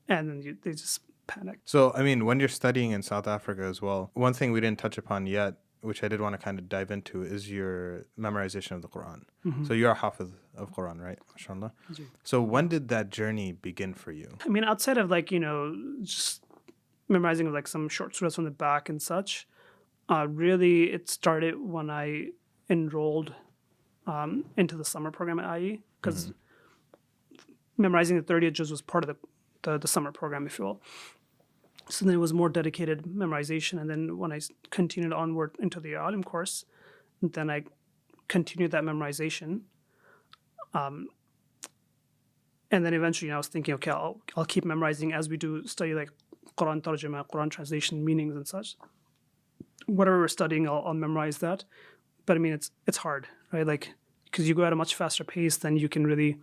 and then they just panic. So I mean, when you're studying in South Africa as well, one thing we didn't touch upon yet, which I did want to kind of dive into, is your memorization of the Quran. So you're a Hafiz of Quran, right? MashaAllah. So when did that journey begin for you? I mean, outside of like, just memorizing of like some short surahs from the back and such, really it started when I enrolled into the summer program at IE, because memorizing the 30th juz was part of the summer program, if you will. So then it was more dedicated memorization. And then when I continued onward into the Alim course, then I continued that memorization. And then eventually I was thinking, okay, I'll keep memorizing as we do study like Quran tarjuma, Quran translation, meanings and such. Whatever we're studying, I'll memorize that. But I mean, it's hard, right? Like, because you go at a much faster pace than you can really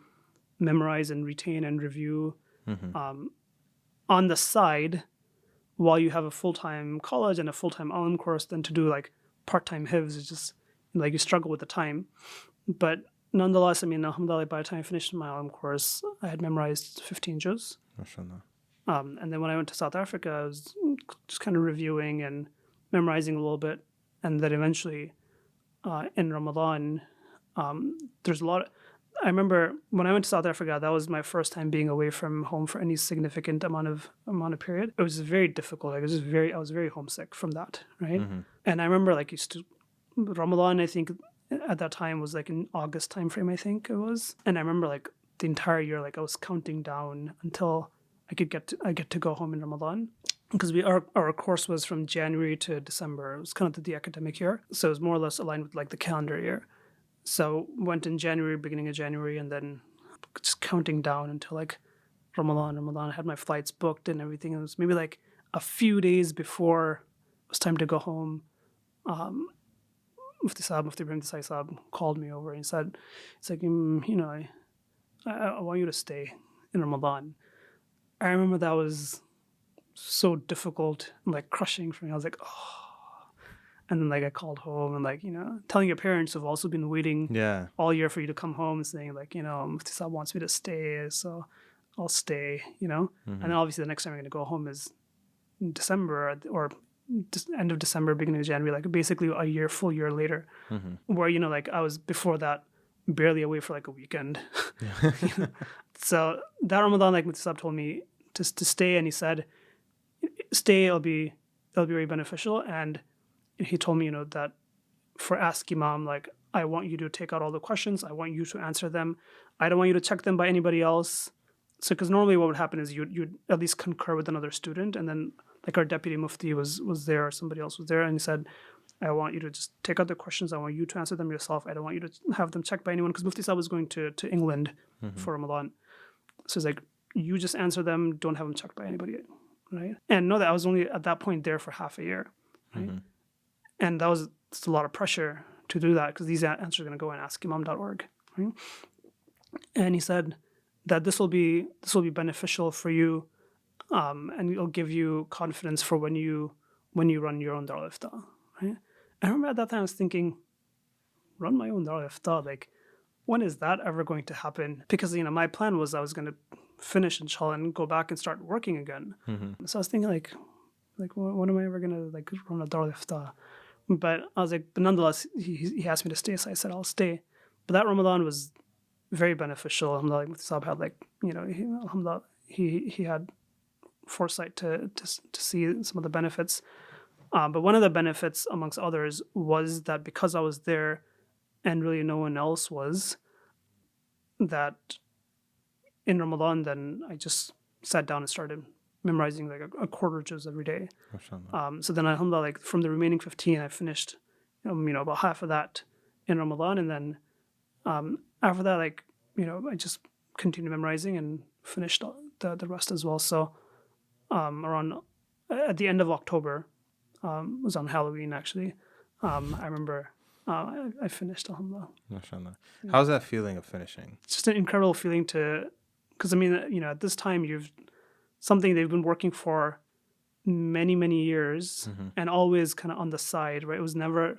memorize and retain and review. On the side, while you have a full-time college and a full-time Alim course, then to do like part-time hifz is just like you struggle with the time. But nonetheless, I mean, alhamdulillah, by the time I finished my Alim course, I had memorized 15 juz. And then when I went to South Africa, I was just kind of reviewing and memorizing a little bit. And then eventually in Ramadan, there's a lot. I remember when I went to South Africa, that was my first time being away from home for any significant amount of period. It was very difficult. I was very homesick from that, right? And I remember like Ramadan, I think at that time was like in August time frame, I think it was. And I remember like the entire year, like I was counting down until I get to go home in Ramadan. Because our course was from January to December. It was kind of the academic year. So it was more or less aligned with like the calendar year. So went in January, beginning of January, and then just counting down until like Ramadan. I had my flights booked and everything. It was maybe like a few days before it was time to go home. Mufti Ebrahim Desai called me over and said, it's like, I want you to stay in Ramadan. I remember that was so difficult and like crushing for me. I was like, oh. And then like I called home and like, telling your parents who've also been waiting all year for you to come home and saying like, Mufti Sahib wants me to stay, so I'll stay, And then obviously the next time I'm going to go home is in December or end of December, beginning of January, like basically a full year later, where, like I was before that barely away for like a weekend. So that Ramadan, like Mufti Sahib told me to stay, and he said, stay, it'll be very beneficial. And he told me, that for Ask Imam, like, I want you to take out all the questions. I want you to answer them. I don't want you to check them by anybody else. So, because normally what would happen is you'd at least concur with another student. And then, like, our deputy mufti was there, or somebody else was there. And he said, I want you to just take out the questions. I want you to answer them yourself. I don't want you to have them checked by anyone. Because Mufti Sahib was going to England for Ramadan. So he's like, you just answer them. Don't have them checked by anybody. Right? And know that I was only at that point there for half a year. Right? And that was a lot of pressure to do that, because these answers are going to go on askimam.org. Right? And he said that this will be beneficial for you, and it'll give you confidence for when you run your own Darul Iftaa. Right? I remember at that time I was thinking, run my own Darul Iftaa, like, when is that ever going to happen? Because my plan was I was going to finish inshallah and go back and start working again. So I was thinking like when am I ever going to like run a Darul Iftaa? But I was like, but nonetheless, he asked me to stay, so I said I'll stay. But that Ramadan was very beneficial. Alhamdulillah, Mufti Sahib had like, alhamdulillah, he had foresight to see some of the benefits. But one of the benefits, amongst others, was that because I was there and really no one else was, that in Ramadan, then I just sat down and started memorizing like a quarter juz every day. MashaAllah. So then alhamdulillah, like from the remaining 15, I finished, about half of that in Ramadan. And then after that, like, I just continued memorizing and finished the rest as well. So around at the end of October, it was on Halloween actually. I remember I finished alhamdulillah. MashaAllah. How's that feeling of finishing? It's just an incredible feeling because I mean, at this time you've something they've been working for many years and always kind of on the side, right? It was never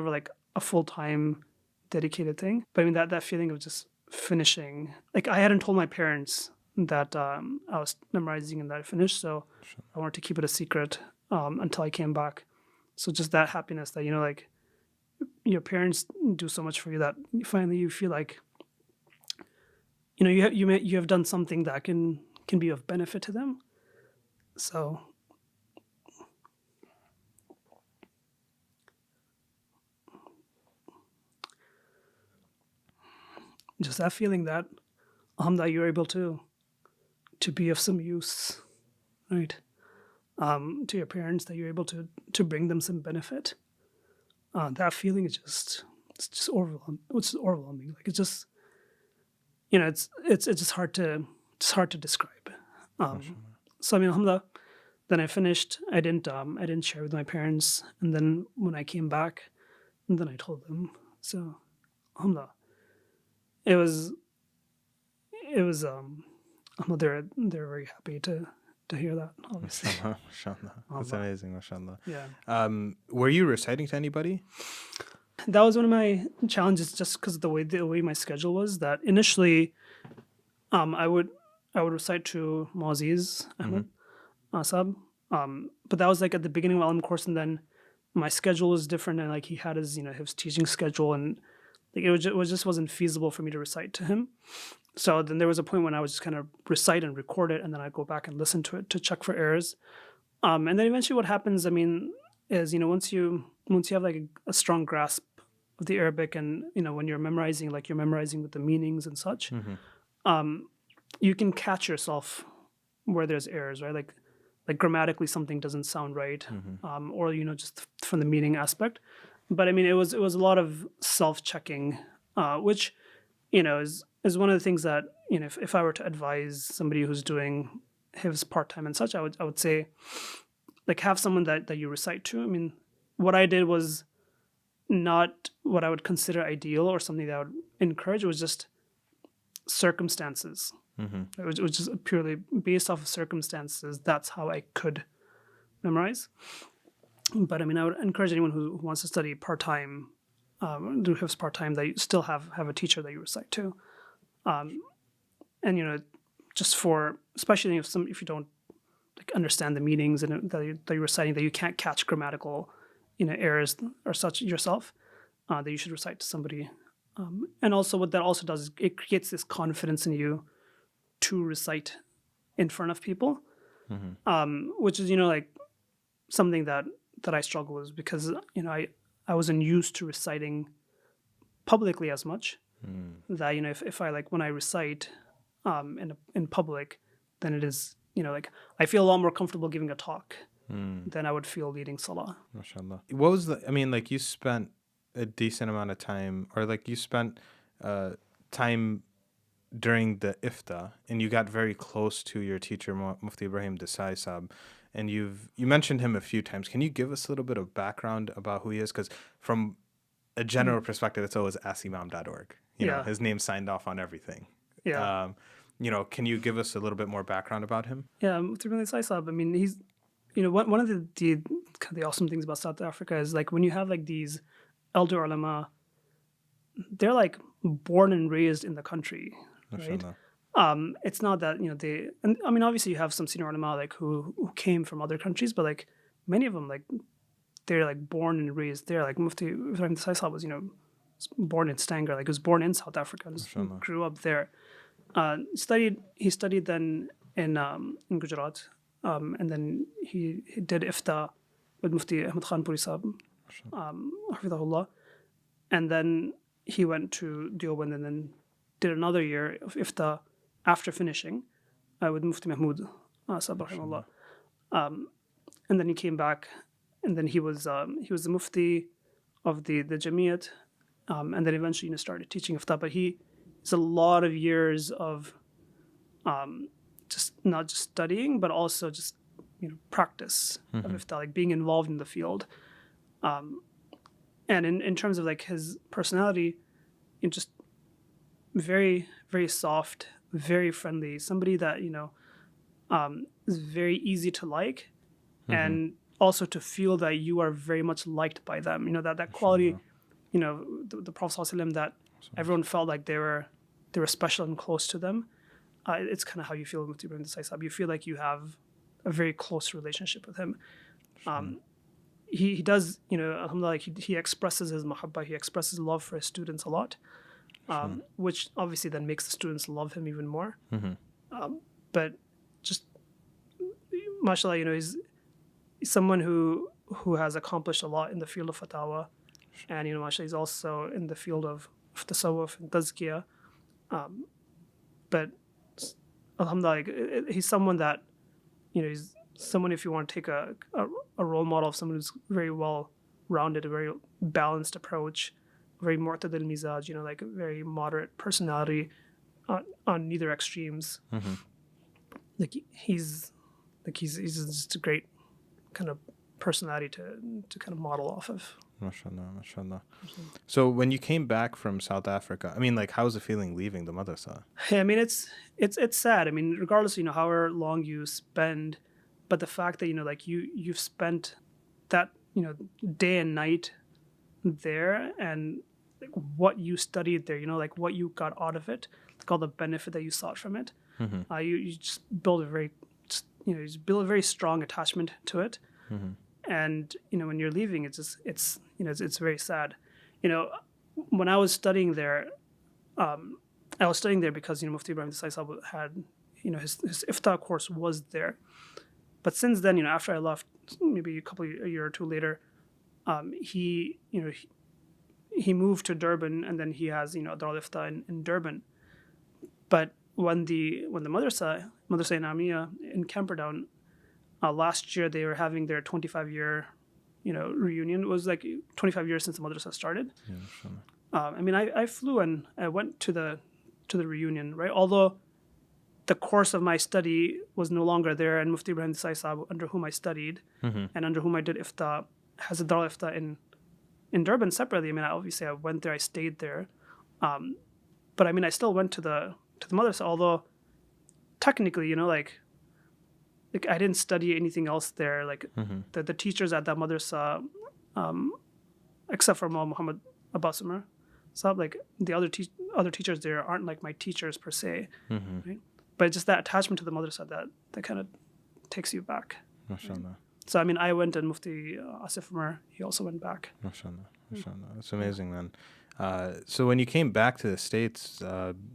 like a full-time dedicated thing. But I mean that feeling of just finishing, like I hadn't told my parents that I was memorizing and that I finished, so I wanted to keep it a secret until I came back. So just that happiness that like your parents do so much for you that finally you feel like you have done something that can be of benefit to them. So just that feeling that alhamdulillah you're able to be of some use, right? To your parents, that you're able to bring them some benefit. That feeling is just overwhelming. It's overwhelming. Like it's just it's just hard to describe. So I mean, alhamdulillah, then I finished. I didn't share with my parents, and then when I came back, and then I told them. So alhamdulillah, it was they're very happy to hear that, obviously. MashaAllah. That's amazing, MashaAllah. Yeah. Were you reciting to anybody? That was one of my challenges, just because the way my schedule was. That initially, I would recite to Muazzez Ahmed Asab, but that was like at the beginning of Alim course, and then my schedule was different, and like he had his his teaching schedule, and like it just wasn't feasible for me to recite to him. So then there was a point when I would just kind of recite and record it, and then I'd go back and listen to it to check for errors. And then eventually what happens, I mean, is, once you have like a strong grasp of the Arabic, and, when you're memorizing with the meanings and such, you can catch yourself where there's errors, right? Like grammatically something doesn't sound right, or, just from the meaning aspect. But I mean, it was a lot of self-checking, which, is one of the things that, if I were to advise somebody who's doing his part-time and such, I would say, like, have someone that you recite to. I mean, what I did was not what I would consider ideal or something that I would encourage. It was just circumstances. It was just purely based off of circumstances. That's how I could memorize. But I mean, I would encourage anyone who wants to study part-time, do hifz part-time, that you still have a teacher that you recite to. And just for, especially if you don't like understand the meanings and that you're reciting, that you can't catch grammatical errors or such yourself, that you should recite to somebody. And also what that also does is it creates this confidence in you to recite in front of people, which is like something that I struggle with, because I wasn't used to reciting publicly as much. That if I when I recite in public, then it is like I feel a lot more comfortable giving a talk than I would feel leading salah. MashaAllah. What was you spent a decent amount of time, or like you spent time during the Iftaa, and you got very close to your teacher Mufti Ebrahim Desai Sahab, and you mentioned him a few times. Can you give us a little bit of background about who he is? Because from a general perspective, it's always askimam.org. His name's signed off on everything. Yeah. Can you give us a little bit more background about him? Yeah, Mufti Ebrahim Desai Sahab, I mean, he's, one of the awesome things about South Africa is like when you have like these elder ulama, they're like born and raised in the country, right? It's not that, and I mean, obviously you have some senior ulama like who came from other countries, but like many of them, like they're like born and raised there. Like Mufti Ebrahim Desai Sahab was, born in Stanger, like he was born in South Africa, just grew up there. He studied then in Gujarat, and then he did Iftaa with Mufti Ahmed Khan Puri Sahab, Hafidahullah, and then he went to Deoband and then did another year of Iftaa after finishing, with Mufti Mahmoud Sahib rahimahullah. And then he came back, and then he was the Mufti of the Jamiat, and then eventually started teaching Iftaa. But it's a lot of years of just not just studying, but also just practice of Iftaa, like being involved in the field. And in terms of like his personality, just very, very soft, very friendly, somebody that is very easy to like, and also to feel that you are very much liked by them. That quality, the Prophet ﷺ, that everyone felt like they were special and close to them. It's kind of how you feel with Mufti Ebrahim Desai. You feel like you have a very close relationship with him. He does, alhamdulillah, he expresses his mahabbah, he expresses love for his students a lot, which obviously then makes the students love him even more. But just, mashallah, he's someone who has accomplished a lot in the field of fatwa, and mashallah, he's also in the field of tasawwuf and tazkiyah. But alhamdulillah, he's someone that, he's someone, if you want to take a role model of someone who's very well rounded, a very balanced approach, very mu'tadil mizaj, like a very moderate personality on neither extremes. Like he's just a great kind of personality to kind of model off of. MashaAllah. So when you came back from South Africa, I mean, like, how was it feeling leaving the madrasa? I mean, it's sad. I mean, regardless, however long you spend, but the fact that like you've spent that day and night there, and like what you studied there, like what you got out of it, like all the benefit that you sought from it, you just build a very very strong attachment to it. And when you're leaving, it's very sad. When I was studying there, I was studying there because Mufti Ebrahim Desai had his Iftaa course was there. But since then, after I left, maybe a year or two later, he moved to Durban, and then he has Darul Iftaa in Durban. But when the Madrasah In'aamiyyah in Camperdown, last year they were having their 25-year reunion. It was like 25 years since the madrasa started. Yeah, sure. I mean, I flew and I went to the reunion, right? Although the course of my study was no longer there, and Mufti Ebrahim Desai, under whom I studied and under whom I did Iftaa, has a Darul Iftaa in Durban separately. I mean, obviously I went there, I stayed there, but I mean, I still went to the madrasa, although technically, like I didn't study anything else there. Like the teachers at that madrasa, except for Muhammad Abbas Umar, so like the other teachers there aren't like my teachers per se, right? But just that attachment to the madrasa that kind of takes you back. MashaAllah. So I mean, I went, and Mufti Asif Umar, he also went back. MashaAllah. That's amazing, man. So when you came back to the States,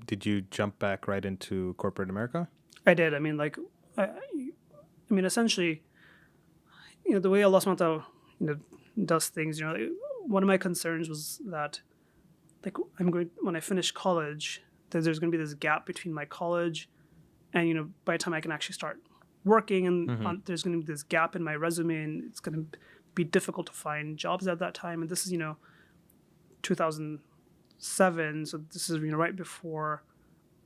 did you jump back right into corporate America? I did. I mean, like, I mean, essentially, the way Allah SWT, does things, like, one of my concerns was that, like, when I finish college, there's going to be this gap between my college and, by the time I can actually start working, and there's going to be this gap in my resume, and it's going to be difficult to find jobs at that time. And this is, 2007, so this is, right before,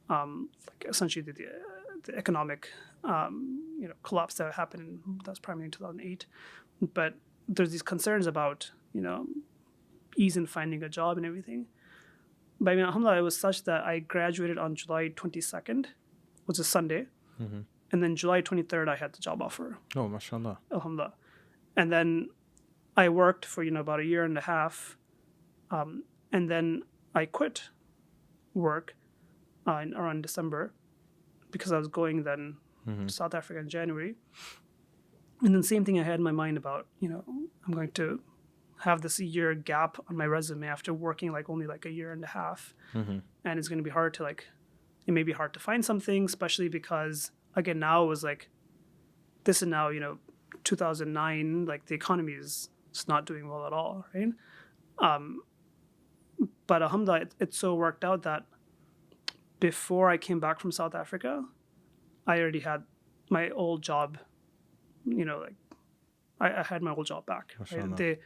like, essentially the economic collapse that happened. That's primarily in 2008. But there's these concerns about ease in finding a job and everything. But I mean, alhamdulillah, it was such that I graduated on July 22nd, which is Sunday, and then July 23rd I had the job offer. Oh, mashallah. Alhamdulillah. And then I worked for about a year and a half, and then I quit work around December, because I was going then to South Africa in January. And then same thing I had in my mind about, I'm going to have this year gap on my resume after working like only like a year and a half. And it's going to be hard to it may be hard to find something, especially because, again, now it was like, this is now, 2009, like the economy is just not doing well at all, right? But alhamdulillah, it so worked out that before I came back from South Africa, I already had my old job, like I had my old job back. Right?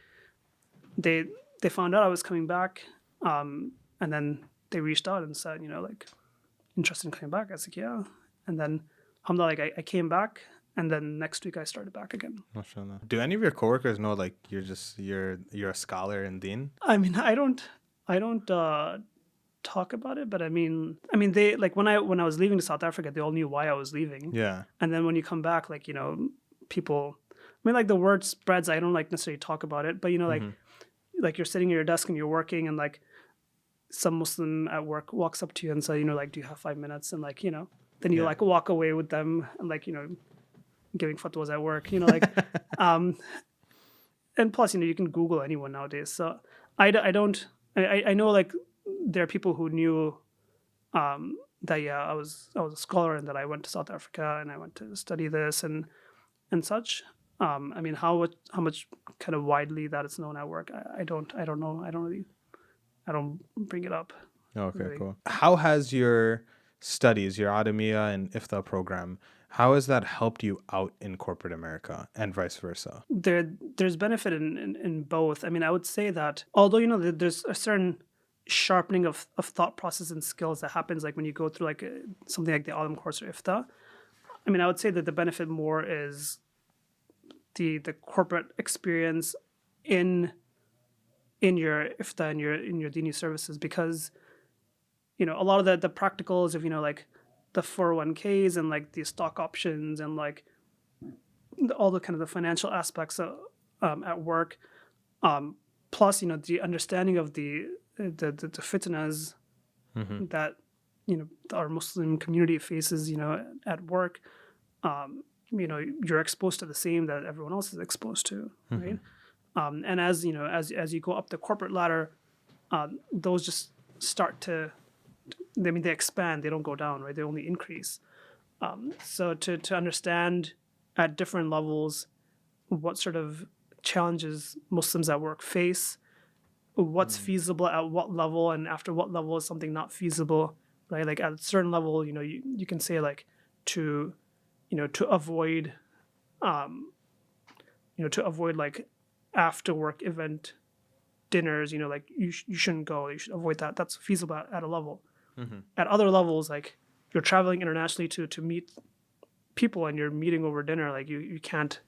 They found out I was coming back, and then they reached out and said, like, interested in coming back. I was like, yeah. And then, alhamdulillah, like I came back, and then next week I started back again. MashaAllah. Do any of your coworkers know like you're a scholar in Deen? I mean, I don't talk about it, but I mean they, like, when I was leaving to South Africa, they all knew why I was leaving. Yeah. And then when you come back, like, people, I mean, like, the word spreads. I don't like necessarily talk about it, but like you're sitting at your desk and you're working, and like some Muslim at work walks up to you and says, like, do you have 5 minutes? And like, then you like walk away with them and like, giving fatwas at work, like, and plus, you can Google anyone nowadays. So I know, like, there are people who knew that, yeah, I was a scholar and that I went to South Africa and I went to study this and such. I mean, how much kind of widely that it's known at work, I don't know. I don't bring it up. Okay, really. Cool. How has your studies, your Adamiyya and Iftaa program, how has that helped you out in corporate America and vice versa? There's benefit in both. I mean, I would say that although, there's a certain sharpening of thought process and skills that happens like when you go through like something like the Alim course or Iftaa. I mean, I would say that the benefit more is the corporate experience in your Iftaa and in your Dini services, because a lot of the practicals of like the 401ks and like the stock options and like all the kind of the financial aspects at work, plus the understanding of the fitnas that our Muslim community faces at work. You're exposed to the same that everyone else is exposed to, right? And as you go up the corporate ladder, those just start to, they expand. They don't go down, right? They only increase. So to understand at different levels what sort of challenges Muslims at work face, what's feasible at what level, and after what level is something not feasible, right? Like at a certain level, you can say like to avoid like after work event dinners, like you shouldn't go. You should avoid that. That's feasible at a level. At other levels, like you're traveling internationally to meet people and you're meeting over dinner, like you can't.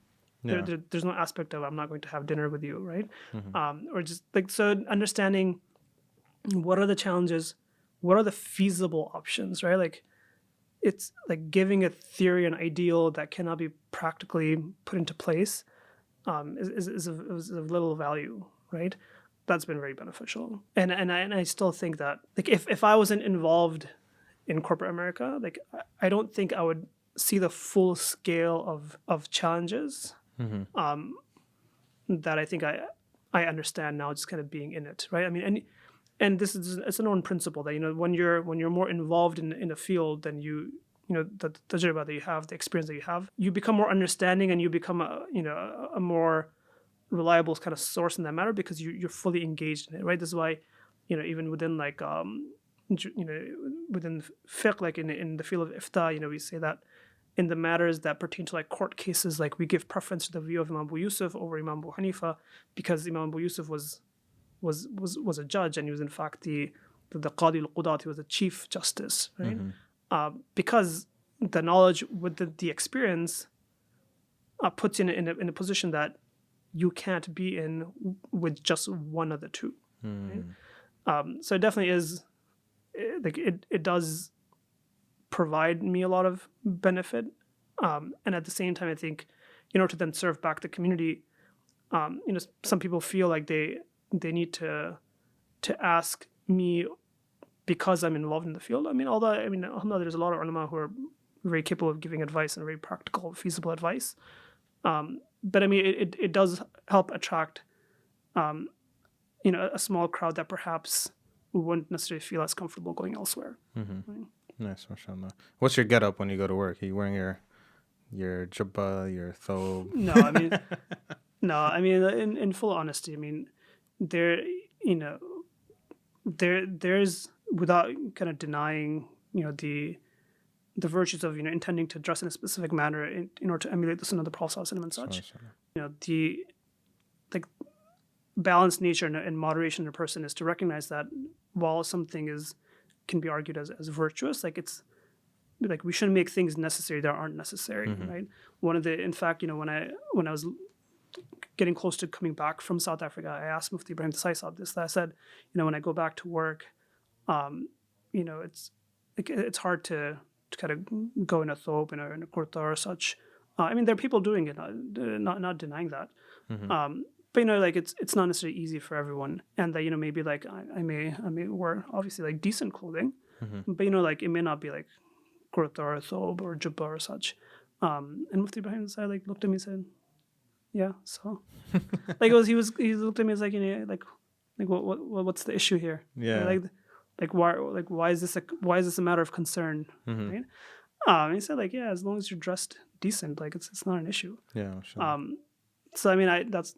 Yeah. There's no aspect of I'm not going to have dinner with you, right? Or just like, so understanding what are the challenges, what are the feasible options, right? Like it's like giving a theory, an ideal that cannot be practically put into place is of little value, right? That's been very beneficial. And I still think that like if I wasn't involved in corporate America, like I don't think I would see the full scale of challenges that I think I understand now, just kind of being in it, right? I mean, and this is, it's a known principle that when you're more involved in a field, then the tajriba that you have, the experience that you have, you become more understanding and you become a more reliable kind of source in that matter because you're fully engaged in it, right? This is why even within like within fiqh, like in the field of Iftaa, we say that in the matters that pertain to like court cases, like we give preference to the view of Imam Abu Yusuf over Imam Abu Hanifa because Imam Abu Yusuf was a judge and he was in fact the Qadi al-Qudat, he was the chief justice, right? Because the knowledge with the experience puts you in a position that you can't be in with just one of the two. Right? So it definitely is like it does provide me a lot of benefit, and at the same time, I think to then serve back the community, some people feel like they need to ask me because I'm involved in the field. Alhamdulillah, there's a lot of ulama who are very capable of giving advice and very practical, feasible advice. But it does help attract, a small crowd that perhaps wouldn't necessarily feel as comfortable going elsewhere. Right? Nice, mashallah. What's your get up when you go to work? Are you wearing your jubba, your thobe? No, in full honesty, there's without kind of denying, the the virtues of intending to dress in a specific manner in order to emulate the Sunnah of the Prophet and such. The like balanced nature and moderation in a person is to recognize that while something can be argued as virtuous, like it's like we shouldn't make things necessary that aren't necessary, right? In fact, when I was getting close to coming back from South Africa, I asked Mufti Ebrahim Desai about this. That I said, when I go back to work, it's hard to kind of go in a thobe and in a kurta or such. I mean, there are people doing it, not denying that. But like it's not necessarily easy for everyone, and that maybe like I may wear obviously like decent clothing, but like it may not be like kurta or thobe or jubba or such. And Mufti Ebrahim Desai like looked at me and said, "Yeah, so." Like he looked at me as like what's the issue here? Yeah. Like why is this a matter of concern? Right? And he said like, yeah, as long as you're dressed decent, like it's not an issue. Yeah. Sure. So I mean, that's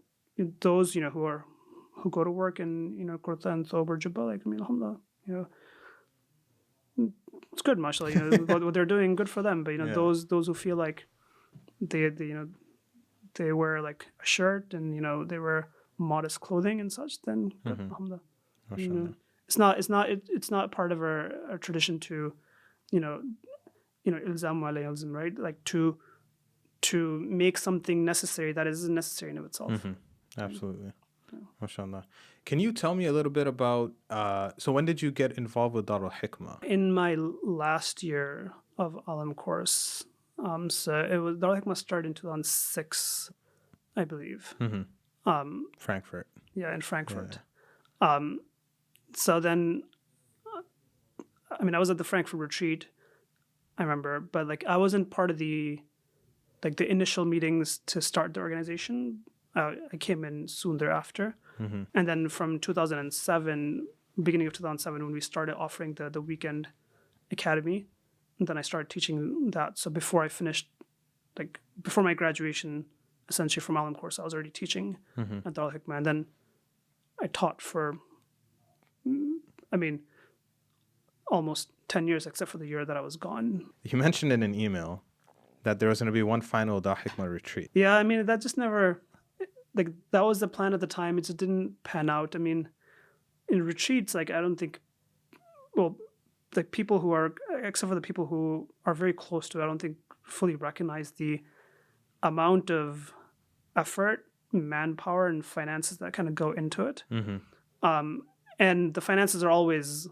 those who go to work in kurta and thobe or jubba, like I mean, alhamdulillah, it's good, mashallah. What they're doing, good for them. But those who feel like they wear like a shirt and they wear modest clothing and such, then alhamdulillah. It's not part of our tradition to ilzam wa la yalzam, right? Like to make something necessary that isn't necessary in of itself. Absolutely. MashaAllah. Can you tell me a little bit about so when did you get involved with Darul Hikmah? In my last year of Alim course. So it was Darul Hikmah started in 2006, I believe. Frankfurt. Yeah, in Frankfurt. Yeah. So then, I mean, I was at the Frankfurt retreat, I remember, but like I wasn't part of the initial meetings to start the organization. I came in soon thereafter. And then from 2007, beginning of 2007, when we started offering the weekend academy, and then I started teaching that. So before I finished, like before my graduation, essentially from Alim course, I was already teaching at Darul Hikmah. And then I taught for, I mean, almost 10 years, except for the year that I was gone. You mentioned in an email that there was going to be one final Darul Hikmah retreat. Yeah, I mean, that just never, like, that was the plan at the time. It just didn't pan out. I mean, in retreats, like, I don't think, well, like people who are, except for the people who are very close to it, I don't think fully recognize the amount of effort, manpower, and finances that kind of go into it. And the finances are always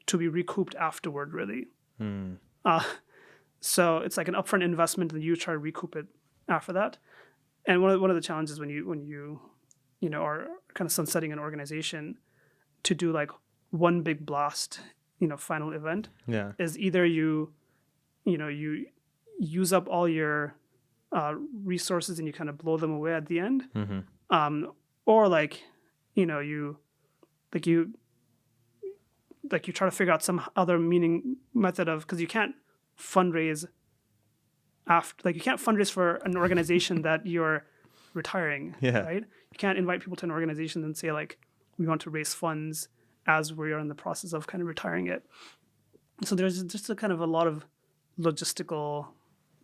to be recouped afterward, really. So it's like an upfront investment, and you try to recoup it after that. And one of the challenges when you are kind of sunsetting an organization to do like one big blast, final event, is either you use up all your resources and you kind of blow them away at the end, or like you try to figure out some other method of, because you can't fundraise you can't fundraise for an organization that you're retiring, right? You can't invite people to an organization and say like, we want to raise funds as we are in the process of kind of retiring it. So there's just a kind of a lot of logistical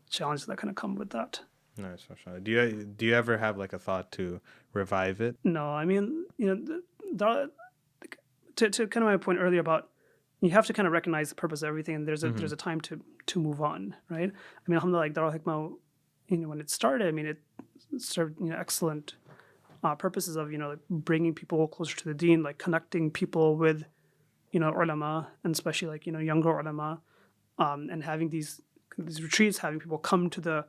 challenges that kind of come with that. Nice. Do you ever have like a thought to revive it? No, I mean, to kind of my point earlier about you have to kind of recognize the purpose of everything, and there's a time to move on, right? I mean, alhamdulillah, like Darul Hikmah, when it started, I mean, it served excellent purposes of like bringing people closer to the deen, like connecting people with ulama, and especially like younger ulama, and having these retreats, having people come to the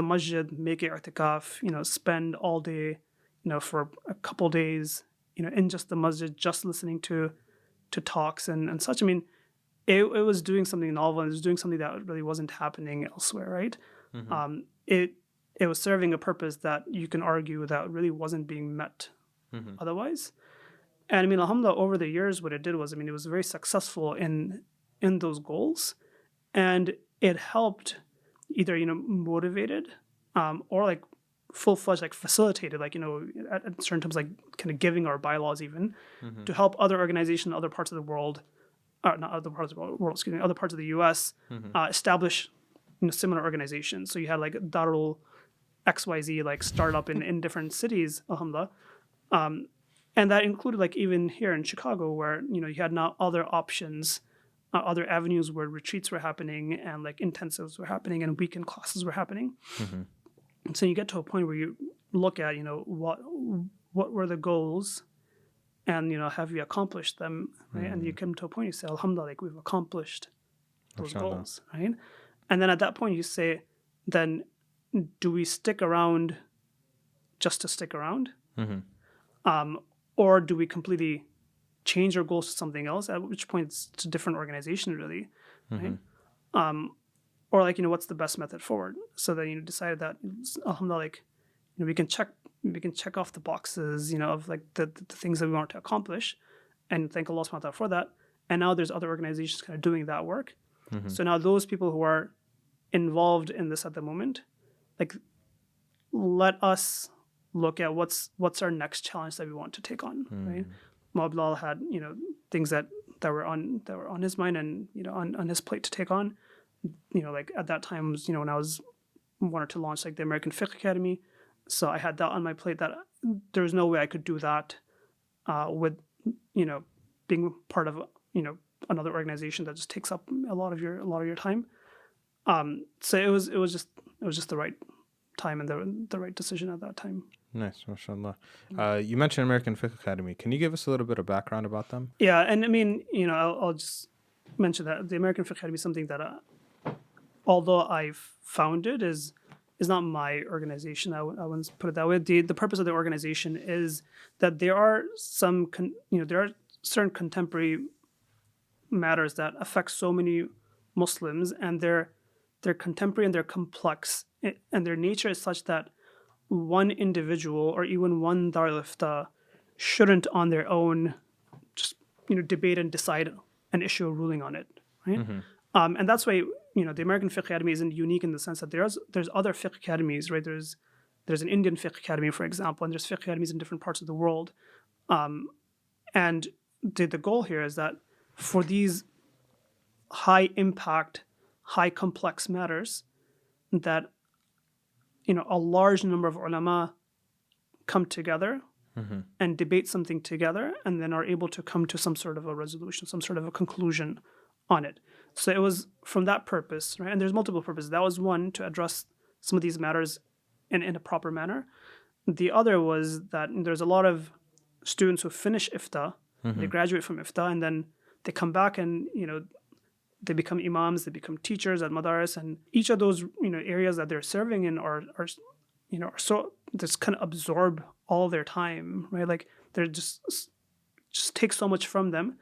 masjid, make it i'tikaf, spend all day, for a couple days, in just the masjid, just listening to talks and such. I mean, it was doing something novel, and it was doing something that really wasn't happening elsewhere, right? It was serving a purpose that you can argue that really wasn't being met otherwise. And I mean, alhamdulillah, over the years, what it did was, I mean, it was very successful in those goals, and it helped either motivated or like full-fledged, like facilitated, like at certain times, like kind of giving our bylaws even to help other organizations in other parts of the world not other parts of the world, excuse me, other parts of the U.S. Establish similar organizations. So you had like Darul XYZ like startup in different cities, alhamdulillah. And that included like even here in Chicago where, you had now other options, other avenues where retreats were happening and like intensives were happening and weekend classes were happening. And so you get to a point where you look at, what were the goals and, have you accomplished them, right? And you come to a point you say, alhamdulillah, like we've accomplished those goals, right? And then at that point you say, then do we stick around just to stick around? Or do we completely change our goals to something else, at which point it's a different organization really, right? Or like, what's the best method forward? So then decided that, alhamdulillah, like, we can check off the boxes, of like the things that we want to accomplish, and thank Allah subhanahu wa ta'ala for that. And now there's other organizations kind of doing that work. So now those people who are involved in this at the moment, like, let us look at what's our next challenge that we want to take on, right? Bilal had, things that were on his mind and, on his plate to take on. Like at that time was, when I wanted to launch like the American Fiqh Academy. So I had that on my plate that there was no way I could do that with, being part of, another organization that just takes up a lot of your time. So it was just the right time and the right decision at that time. Nice, mashallah. You mentioned American Fiqh Academy. Can you give us a little bit of background about them? Yeah, and I mean, I'll just mention that the American Fiqh Academy is something that, although I've founded, is not my organization. I wouldn't put it that way. The purpose of the organization is that there are there are certain contemporary matters that affect so many Muslims, and they're contemporary and they're complex, and their nature is such that one individual or even one Darul Ifta shouldn't on their own just debate and decide an issue or ruling on it, right? And that's why the American Fiqh Academy isn't unique in the sense that there's other Fiqh Academies, right? There's an Indian Fiqh Academy, for example, and there's Fiqh Academies in different parts of the world. And the goal here is that for these high impact, high complex matters, that a large number of ulama come together and debate something together, and then are able to come to some sort of a resolution, some sort of a conclusion on it. So it was from that purpose, right? And there's multiple purposes. That was one, to address some of these matters in a proper manner. The other was that there's a lot of students who finish Iftaa, they graduate from Iftaa, and then they come back and they become imams, they become teachers at madaris, and each of those areas that they're serving in are so just kind of absorb all their time, right? Like they're just take so much from them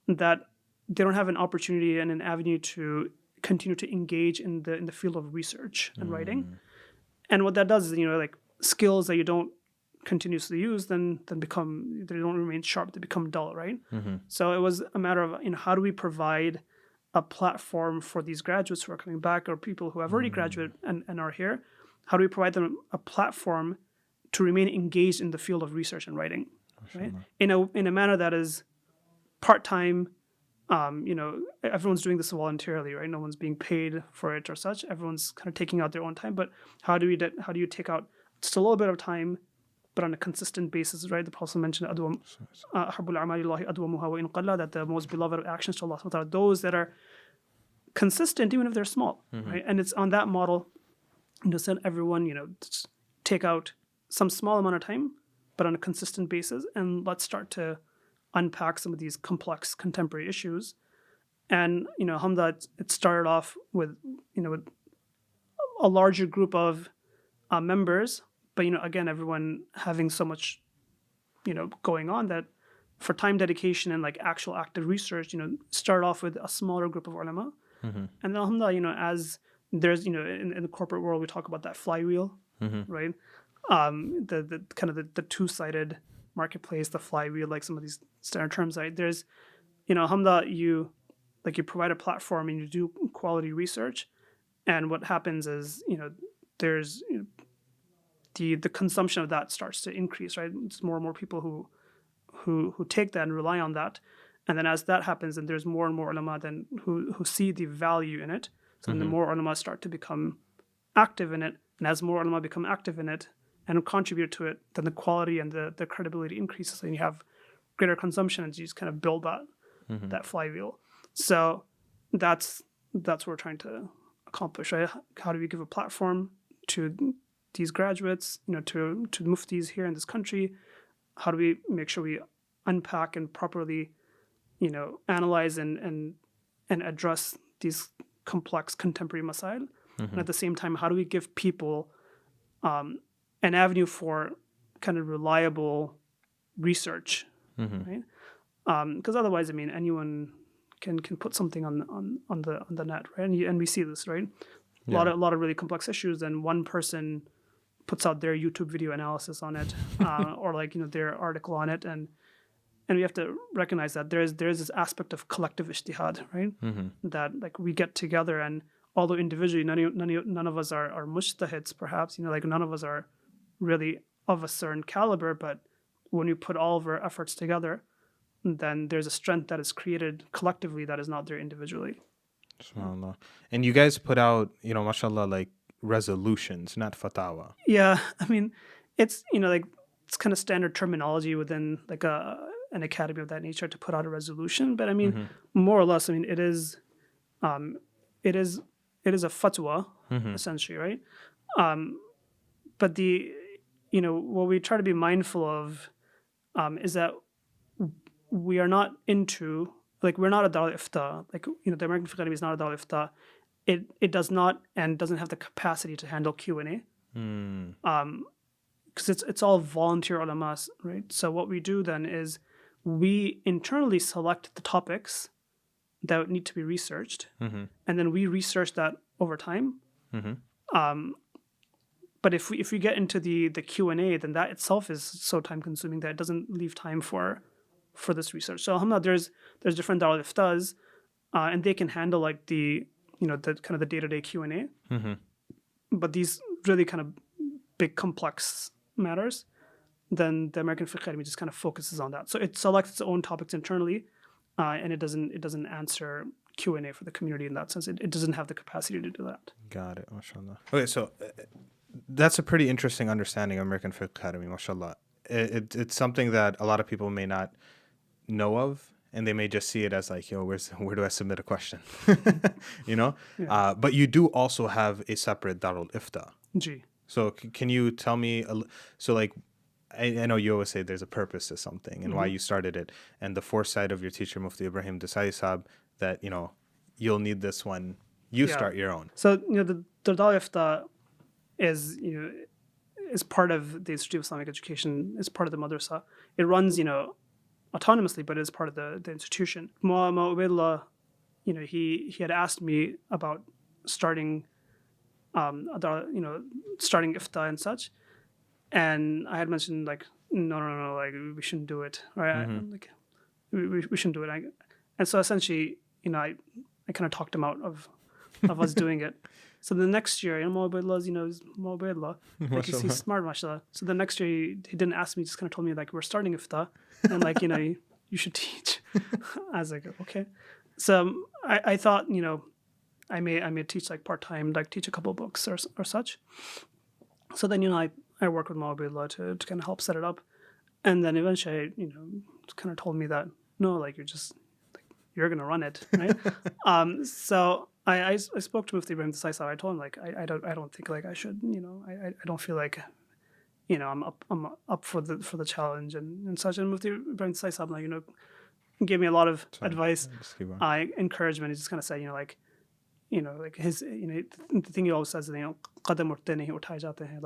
that they don't have an opportunity and an avenue to continue to engage in the field of research and writing. And what that does is like skills that you don't continuously use then they don't remain sharp, they become dull, right? So it was a matter of how do we provide a platform for these graduates who are coming back, or people who have already graduated and are here. How do we provide them a platform to remain engaged in the field of research and writing, right? In a manner that is part-time. Everyone's doing this voluntarily, right? No one's being paid for it or such. Everyone's kind of taking out their own time. But how do you take out just a little bit of time, but on a consistent basis, right? The Prophet mentioned that the most beloved actions to Allah are those that are consistent, even if they're small, right? And it's on that model, send everyone, just take out some small amount of time, but on a consistent basis, and let's start to unpack some of these complex contemporary issues. And alhamdulillah, it started off with with a larger group of members, but again, everyone having so much going on that for time dedication and like actual active research, start off with a smaller group of ulama. And then alhamdulillah, as there's in the corporate world we talk about that flywheel, right? The kind of the two-sided marketplace, the flywheel, like some of these standard terms, right? There's, alhamdulillah, you provide a platform and you do quality research, and what happens is, there's the consumption of that starts to increase, right? It's more and more people who take that and rely on that, And then as that happens, then there's more and more ulama then who see the value in it. So then the more ulama start to become active in it. And as more ulama become active in it and contribute to it, then the quality and the credibility increases, and you have greater consumption, and you just kind of build that flywheel. So that's what we're trying to accomplish, right? How do we give a platform to these graduates, to muftis here in this country? How do we make sure we unpack and properly, analyze and address these complex contemporary masail? And at the same time, how do we give people an avenue for kind of reliable research, right? Because otherwise, anyone can put something on the net, right? And we see this, right? A lot of really complex issues, and one person puts out their YouTube video analysis on it, or their article on it, and we have to recognize that there's this aspect of collective ijtihad, right? That we get together, and although individually none of us are mujtahids, perhaps, none of us are really of a certain caliber, but when you put all of our efforts together, then there's a strength that is created collectively that is not there individually. SubhanAllah. And you guys put out, mashallah, resolutions, not fatwa. Yeah, it's it's kind of standard terminology within an academy of that nature to put out a resolution, but more or less, it is a fatwa, essentially, right? But what we try to be mindful of is that we are not into, we're not a Darul Iftaa. The American Fiqh Academy is not a Darul Iftaa. It does not and doesn't have the capacity to handle Q&A. Because it's all volunteer ulamas, right? So what we do then is we internally select the topics that need to be researched, and then we research that over time. But if we get into the Q&A, then that itself is so time consuming that it doesn't leave time for this research. So alhamdulillah, there's different Darul Iftas, and they can handle the kind of the day-to-day Q&A. But these really kind of big complex matters, then the American Fiqh Academy just kind of focuses on that. So it selects its own topics internally, and it doesn't answer Q&A for the community in that sense. It doesn't have the capacity to do that. Got it, mashallah. Okay, so that's a pretty interesting understanding of American Fiqh Academy, mashallah. It's something that a lot of people may not know of, and they may just see it as where do I submit a question? Yeah. But you do also have a separate Darul Ifta. Gee. So can you tell me, I know you always say there's a purpose to something and why you started it, and the foresight of your teacher, Mufti Ebrahim Desai Sahab, that, you'll need this when you start your own. So, the Darul Ifta is part of the Institute of Islamic Education, is part of the Madrasah. It runs, autonomously, but it is part of the institution. Ubaidullah, he had asked me about starting starting Iftaa and such, and I had mentioned no, we shouldn't do it, right? We shouldn't do it. And so essentially, I kind of talked him out of us doing it. So the next year, Ubaidullah, is Ubaidullah, he's smart, mashallah. So the next year, he didn't ask me, just kind of told me we're starting Iftaa, and you should teach. I was like, okay. So I thought, I may teach part time, teach a couple of books or such. So then I worked with Ubaidullah to kind of help set it up, and then eventually kind of told me that no, you're gonna run it, right? So I spoke to Mufti Ebrahim Desai. I told him I don't think I should, I don't feel I'm up for the challenge and such. And Mufti Ebrahim Desai gave me a lot of advice, encouragement. He just kind of said, his, the thing he always says is, qadam urte nahi uthai jate hain.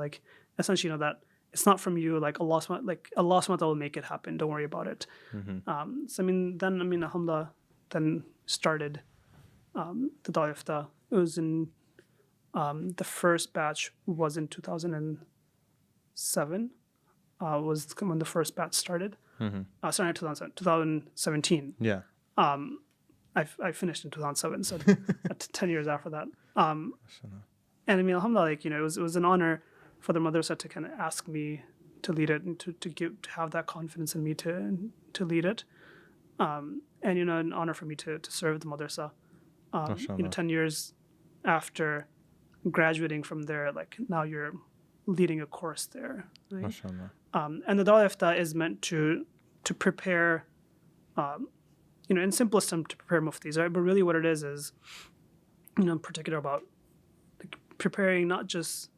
Essentially, that it's not from you. Allah SWT will make it happen. Don't worry about it. So alhamdulillah, then started the Darul Ifta. It was in the first batch was in 2007. Was when the first batch started. Sorry, 2017. Yeah. I finished in 2007, so 10 years after that. And alhamdulillah, it was an honor for the madrasa to kind of ask me to lead it and to have that confidence in me to lead it. And an honor for me to serve the madrasa. 10 years after graduating from there, like now you're leading a course there. Right? And the Darul Ifta is meant to prepare, in simplest terms, to prepare muftis, right? But really what it is, in particular about like, preparing not just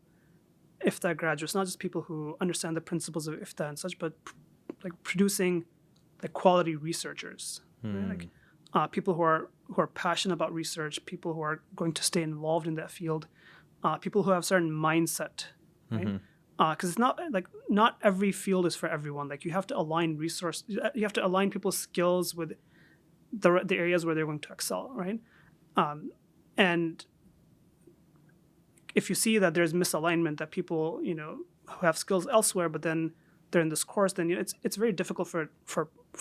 Ifta graduates, not just people who understand the principles of Ifta and such, but like producing like quality researchers, right? Like people who are passionate about research, people who are going to stay involved in that field, people who have certain mindset, right? Because it's not every field is for everyone. Like you have to align you have to align people's skills with the areas where they're going to excel, right? And if you see that there's misalignment, that people who have skills elsewhere, but then they're in this course, then it's very difficult for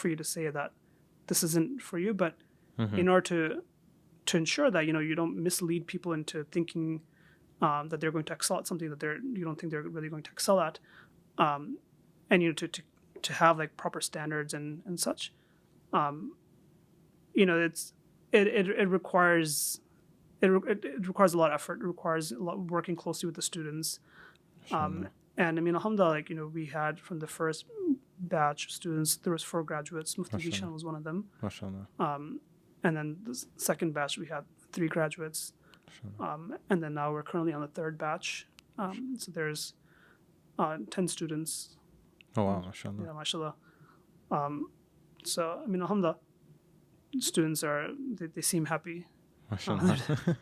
you to say that this isn't for you. But in order to ensure that you don't mislead people into thinking that they're going to excel at something that you don't think they're really going to excel at, and to have like proper standards and such, it requires a lot of effort. It requires a lot working closely with the students. And alhamdulillah, like we had from the first batch of students, there was 4 graduates. Mufti Ebrahim was one of them. And then the second batch we had 3 graduates. And then now we're currently on the 3rd batch. So there's 10 students. Oh wow, mashallah. Yeah, mashallah. So alhamdulillah, students they seem happy.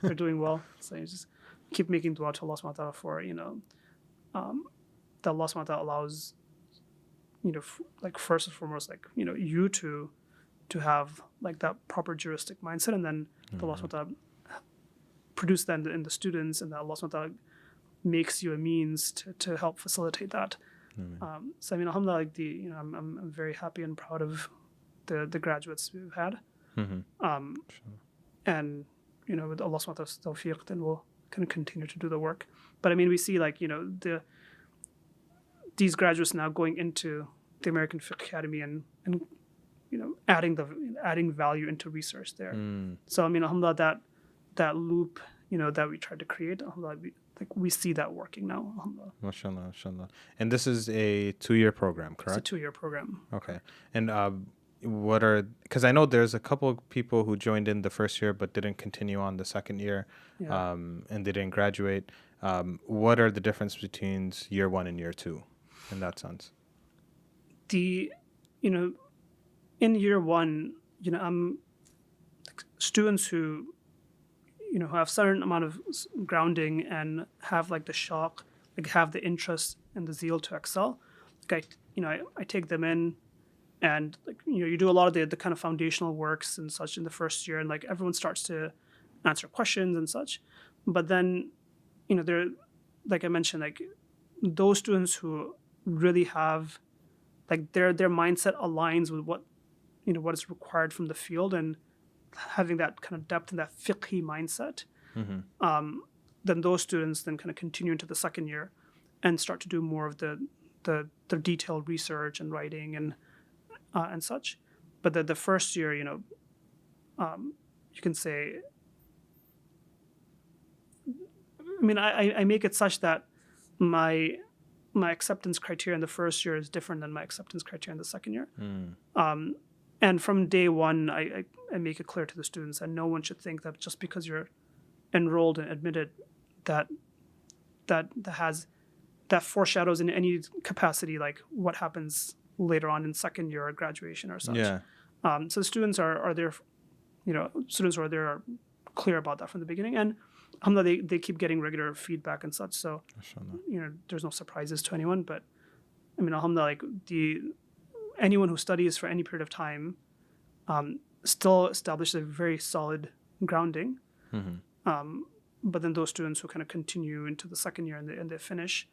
They're doing well. So you just keep making dua to Allah subhanahu wa ta'ala for that Allah subhanahu wa ta'ala allows like first and foremost like you to have like that proper juristic mindset, and then Allah subhanahu wa ta'ala produce that in the students, and that Allah subhanahu wa ta'ala makes you a means to help facilitate that. So alhamdulillah, like I'm very happy and proud of the graduates we've had. And with Allah subhanahu wa ta'ala's tawfiq, then we'll kind of continue to do the work. But we see like these graduates now going into the American Fiqh Academy and adding value into research there. So alhamdulillah, that loop that we tried to create, alhamdulillah, we see that working now, alhamdulillah. Mashallah, mashallah. And this is a 2-year program, correct? It's a 2-year program. Okay. And because I know there's a couple of people who joined in the first year but didn't continue on the second year, and they didn't graduate. What are the differences between year 1 and year 2 in that sense? In year 1, I'm students who who have certain amount of grounding and have like the shock, like have the interest and the zeal to excel. Like I take them in, and like you do a lot of the kind of foundational works and such in the first year, and like everyone starts to answer questions and such. But then they're, like I mentioned, like those students who really have like their mindset aligns with what what is required from the field, and having that kind of depth and that fiqhi mindset, then those students then kind of continue into the second year and start to do more of the detailed research and writing and such. But the first year, you can say, I make it such that my acceptance criteria in the first year is different than my acceptance criteria in the second year. And from day one, I make it clear to the students that no one should think that just because you're enrolled and admitted that foreshadows in any capacity like what happens later on in second year or graduation or such. Yeah. So the students are there, students who are there are clear about that from the beginning, and they keep getting regular feedback and such. So there's no surprises to anyone. But alhamdulillah, like anyone who studies for any period of time still establishes a very solid grounding. But then those students who kind of continue into the second year and they finish,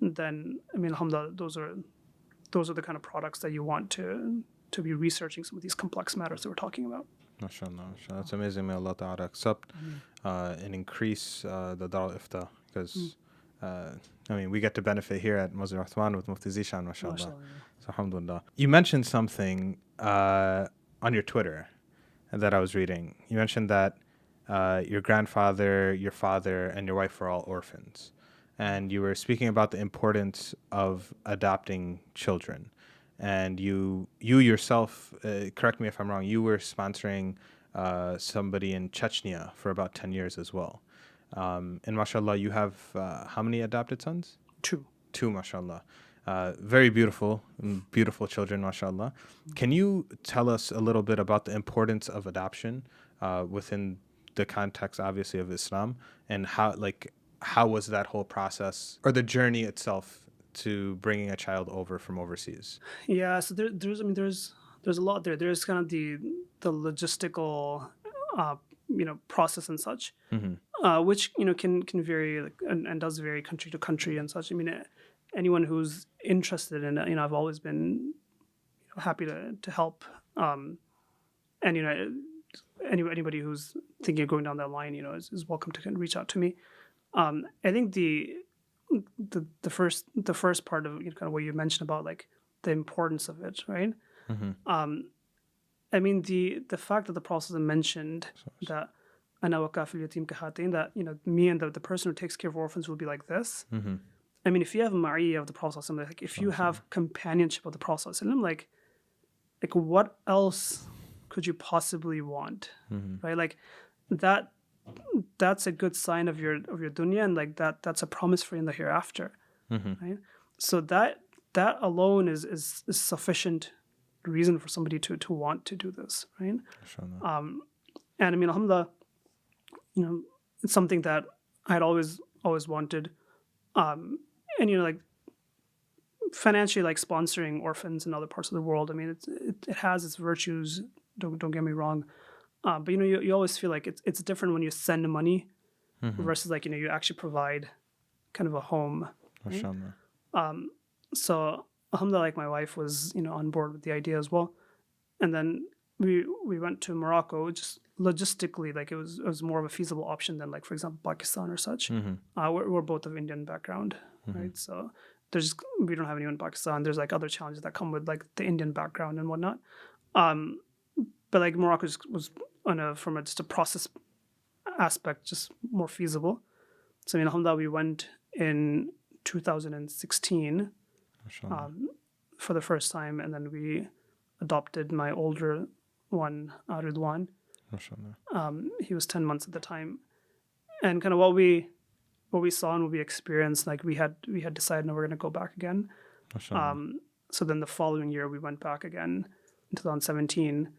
then alhamdulillah, those are the kind of products that you want to be researching some of these complex matters that we're talking about. MashaAllah, MashaAllah. That's amazing. May Allah Ta'ala accept and increase the Darul Ifta, because we get to benefit here at Masjid Uthman with Mufti Zishan, MashaAllah. So alhamdulillah. You mentioned something on your Twitter that I was reading. You mentioned that your grandfather, your father, and your wife were all orphans. And you were speaking about the importance of adopting children. And you yourself, correct me if I'm wrong, you were sponsoring somebody in Chechnya for about 10 years as well. And mashallah, you have how many adopted sons? Two, mashallah. Very beautiful, beautiful children, mashallah. Can you tell us a little bit about the importance of adoption within the context, obviously, of Islam, and how was that whole process or the journey itself to bringing a child over from overseas? Yeah, so there's a lot there. There's kind of the logistical process and such, which can vary, like, and does vary country to country and such. I mean, anyone who's interested in it, I've always been happy to help, and anybody who's thinking of going down that line, is welcome to reach out to me. I think the first part of kind of what you mentioned about like the importance of it, right? I mean, the fact that the Prophet mentioned that ana wa kafil yatim kahatain, that me and the person who takes care of orphans will be like this. I mean, if you have ma'iyya of the Prophet, like if you have companionship of the Prophet, like what else could you possibly want, right? Like that's a good sign of your dunya, and like that's a promise for you in the hereafter, right? So that alone is sufficient reason for somebody to want to do this, right? And I mean, alhamdulillah, it's something that I had always wanted, and like financially, like sponsoring orphans in other parts of the world. I mean, it has its virtues. Don't get me wrong. But you always feel like it's different when you send money versus like you actually provide kind of a home. Right? So alhamdulillah, like my wife was on board with the idea as well, and then we went to Morocco. Just logistically, like it was more of a feasible option than like, for example, Pakistan or such. We're both of Indian background, right? So we don't have anyone in Pakistan. There's like other challenges that come with like the Indian background and whatnot. But like Morocco was from just a process aspect, just more feasible. So I mean, alhamdulillah, we went in 2016 for the first time, and then we adopted my older one, Ridwan. He was 10 months at the time, and kind of what we saw and what we experienced, like we had decided, no, we're going to go back again. So then the following year we went back again in 2017.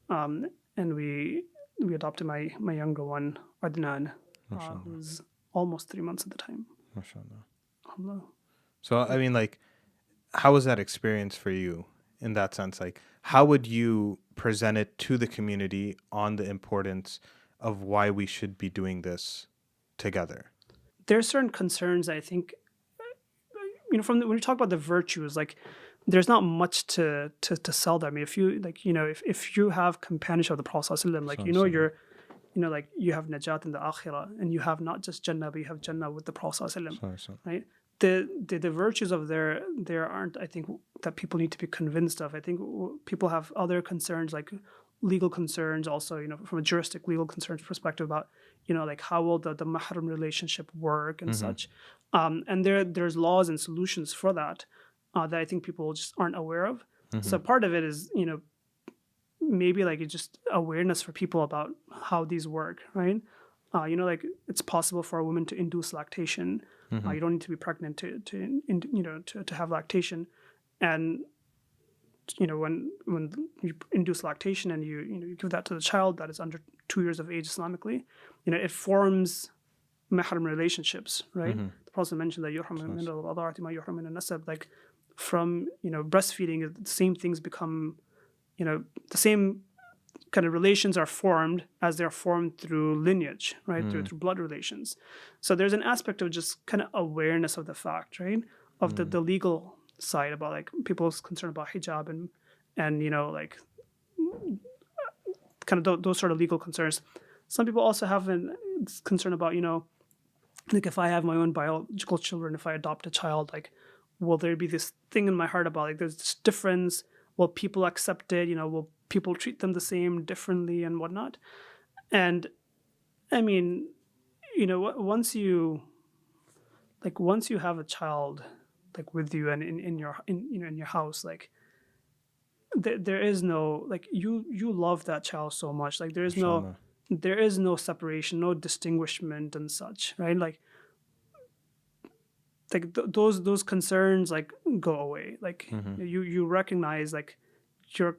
And we adopted my younger one, Adnan, who was almost 3 months at the time. MashaAllah. So, I mean, like, how was that experience for you in that sense? Like, how would you present it to the community on the importance of why we should be doing this together? There are certain concerns, I think, when you talk about the virtues, like, there's not much to sell there. I mean, if you if you have companionship of the Prophet, like you're like you have najat in the akhirah, and you have not just Jannah, but you have Jannah with the Prophet, right? The virtues of there aren't, I think, that people need to be convinced of. I think people have other concerns, like legal concerns, also from a juristic legal concerns perspective about like how will the mahram relationship work and such, and there's laws and solutions for that. That I think people just aren't aware of. So part of it is, maybe like it's just awareness for people about how these work, right? Like it's possible for a woman to induce lactation. You don't need to be pregnant to have lactation, and when you induce lactation and you give that to the child that is under 2 years of age Islamically, it forms mahram relationships, right? The Prophet mentioned that yuhram min al-adharati ma yuhram min an-nasab, like from breastfeeding, the same things become, the same kind of relations are formed as they're formed through lineage, right? Through blood relations. So there's an aspect of just kind of awareness of the fact, right? Of the legal side about like people's concern about hijab and like kind of those sort of legal concerns. Some people also have a concern about, like if I have my own biological children, if I adopt a child, like will there be this thing in my heart about like there's this difference will people accept it? Will people treat them the same, differently, and whatnot? And I mean, once you have a child like with you and in your house, like there is no, like, you love that child so much, like there is no separation, no distinguishment and such, right? Like those concerns like go away. Like you recognize like your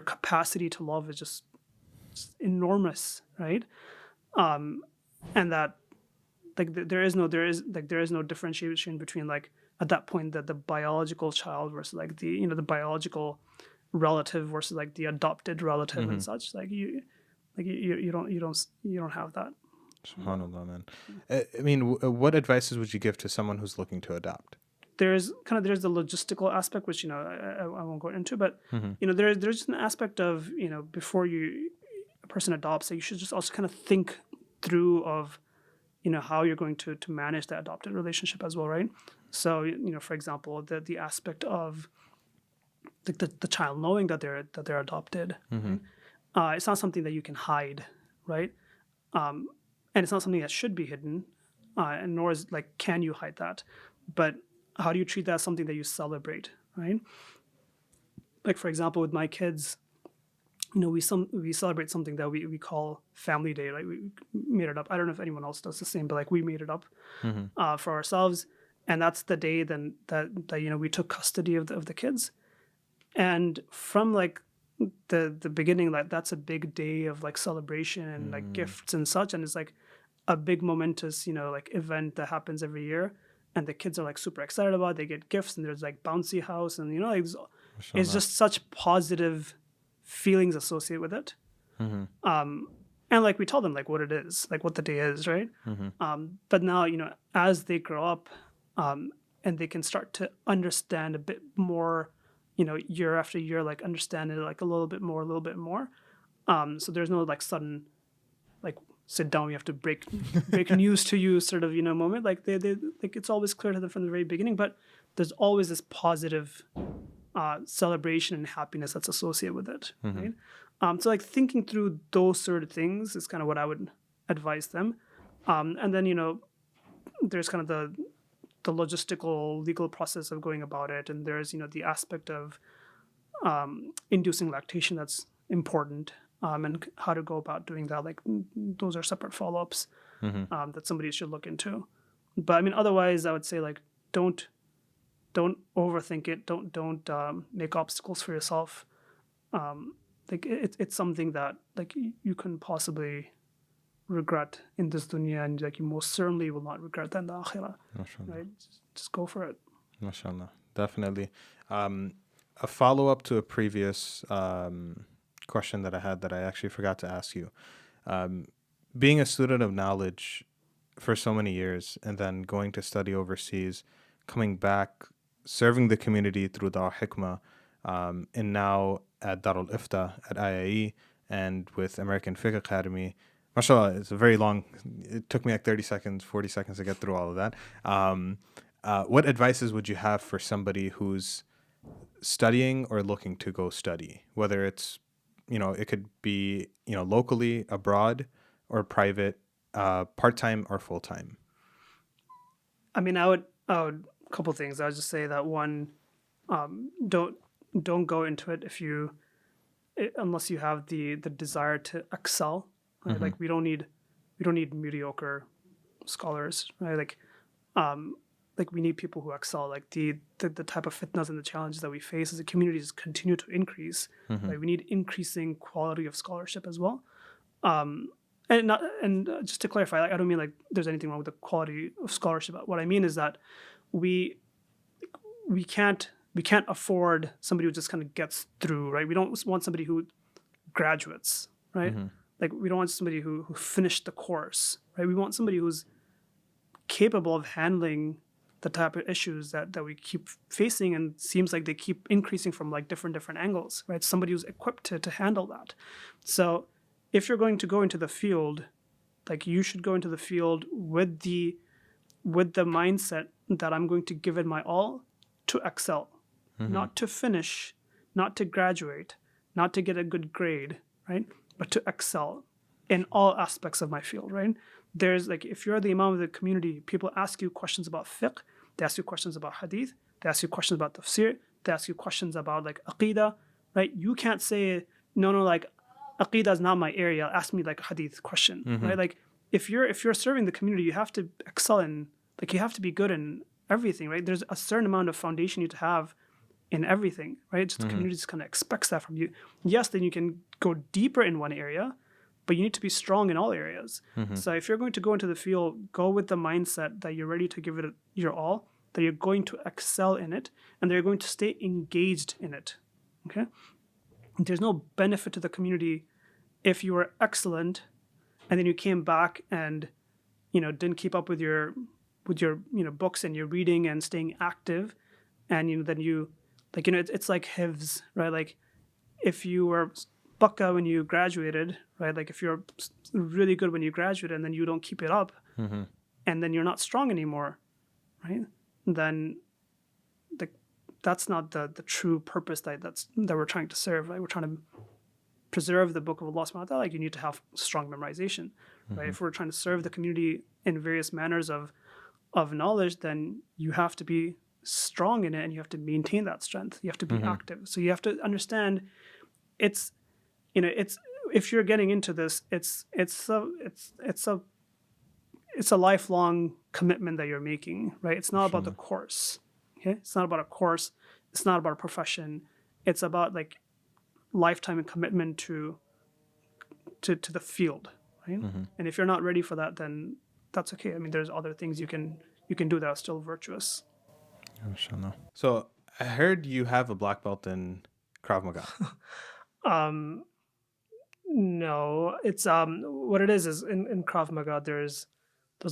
capacity to love is just enormous, right? And that like there is no differentiation between like at that point that the biological child versus like the the biological relative versus like the adopted relative and such. Like you don't have that. SubhanAllah, man. I mean, what advices would you give to someone who's looking to adopt? There's the logistical aspect, which I won't go into, but there's an aspect of before a person adopts, you should just also kind of think through of how you're going to manage that adopted relationship as well, right? So for example, the aspect of the child knowing that they're adopted, right? It's not something that you can hide, right? And it's not something that should be hidden, and nor is like can you hide that, but how do you treat that as something that you celebrate, right? Like for example, with my kids, we celebrate something that we call Family Day, right? We made it up. I don't know if anyone else does the same, but like we made it up for ourselves, and that's the day then that we took custody of the kids, and from like the beginning, like that's a big day of like celebration and like gifts and such, and it's like a big momentous like event that happens every year, and the kids are like super excited about it. They get gifts, and there's like bouncy house, and like, it's just such positive feelings associated with it. And like we tell them like what it is, like what the day is, right? But now as they grow up, and they can start to understand a bit more, year after year, like understand it like a little bit more. So there's no like sudden like sit down, we have to break news to you sort of moment. Like they like it's always clear to them from the very beginning, but there's always this positive celebration and happiness that's associated with it, right? So like thinking through those sort of things is kind of what I would advise them. And then there's kind of the logistical legal process of going about it, and there's the aspect of inducing lactation that's important, and how to go about doing that. Like those are separate follow-ups that somebody should look into. But I mean, otherwise I would say like don't overthink it. Don't make obstacles for yourself. Like it's something that like you can possibly regret in this dunya, and like you most certainly will not regret that in the akhirah. Right? Just go for it. MashaAllah. Definitely. A follow-up to a previous question that I had that I actually forgot to ask you. Being a student of knowledge for so many years, and then going to study overseas, coming back, serving the community through Dar Hikmah, and now at Darul Iftaa at IIE and with American Fiqh Academy. MashaAllah, it's a very long, it took me like 30 seconds, 40 seconds to get through all of that. What advices would you have for somebody who's studying or looking to go study, whether it's, it could be, locally, abroad, or private, part-time or full-time? I mean, I would a couple things. I would just say that one, don't go into it unless you have the desire to excel. Right? Like we don't need mediocre scholars, right? Like we need people who excel. Like the type of fitnas and the challenges that we face as a community just continue to increase. Like we need increasing quality of scholarship as well. And just to clarify, like I don't mean like there's anything wrong with the quality of scholarship. What I mean is that we can't afford somebody who just kind of gets through, right? We don't want somebody who graduates, right? Like we don't want somebody who finished the course, right? We want somebody who's capable of handling the type of issues that we keep facing, and seems like they keep increasing from like different angles, right? Somebody who's equipped to handle that. So if you're going to go into the field, like you should go into the field with the mindset that I'm going to give it my all to excel, not to finish, not to graduate, not to get a good grade, right? But to excel in all aspects of my field, right? There's like, if you're the imam of the community, people ask you questions about fiqh, they ask you questions about hadith, they ask you questions about tafsir, they ask you questions about like aqidah, right? You can't say, no, like aqidah is not my area, ask me like a hadith question, right? Like if you're serving the community, you have to excel in, like you have to be good in everything, right? There's a certain amount of foundation you need to have in everything, right? Just the community just kind of expects that from you. Yes, then you can go deeper in one area, but you need to be strong in all areas. So if you're going to go into the field, go with the mindset that you're ready to give it your all, that you're going to excel in it, and that you're going to stay engaged in it, okay? There's no benefit to the community if you were excellent and then you came back and, didn't keep up with your books and your reading and staying active, and then you, like, it's like hifz, right? Like if you were bakka when you graduated, right? Like if you're really good when you graduate and then you don't keep it up, and then you're not strong anymore, right? Then that's not the true purpose that we're trying to serve, right? We're trying to preserve the book of Allah subhanahu wa ta'ala. Like you need to have strong memorization, right? If we're trying to serve the community in various manners of knowledge, then you have to be strong in it and you have to maintain that strength. You have to be active. So you have to understand it's if you're getting into this, it's a lifelong commitment that you're making, right? It's not about the course. Okay? It's not about a course. It's not about a profession. It's about like lifetime commitment to the field, right? And if you're not ready for that, then that's okay. I mean, there's other things you can do that are still virtuous. So I heard you have a black belt in Krav Maga. No, it's what it is in Krav Maga there's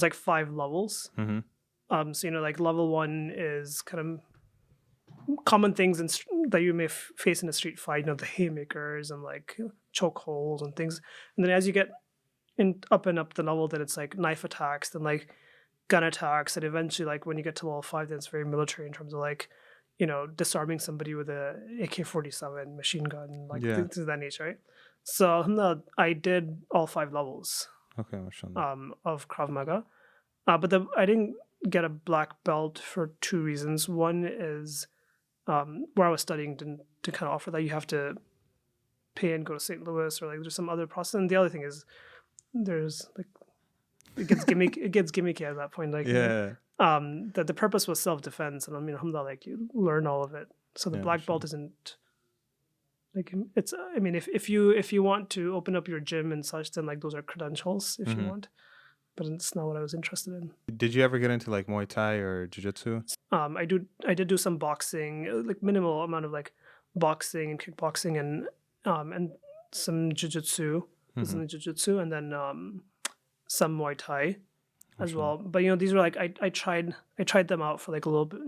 like 5 levels. So like level 1 is kind of common things that you may face in a street fight, the haymakers and like choke holds and things. And then as you get up and up the level, then it's like knife attacks, then like gun attacks, and eventually like when you get to level 5, then it's very military in terms of like disarming somebody with a AK-47 machine gun, like things of that nature, right? So I did all 5 levels. Okay, of Krav Maga, but I didn't get a black belt for 2 reasons. One is where I was studying didn't kind of offer that. You have to pay and go to St. Louis, or like there's some other process. And the other thing is there's like it gets gimmicky at that point. Like that the purpose was self-defense, and I mean, alhamdulillah, like you learn all of it. So the black belt isn't like it's. I mean, if you want to open up your gym and such, then like those are credentials if you want. But it's not what I was interested in. Did you ever get into like Muay Thai or Jiu-Jitsu? I did do some boxing, like minimal amount of like boxing and kickboxing and some Jiu-Jitsu, and then some Muay Thai as well. But these were like I tried them out for like a little bit,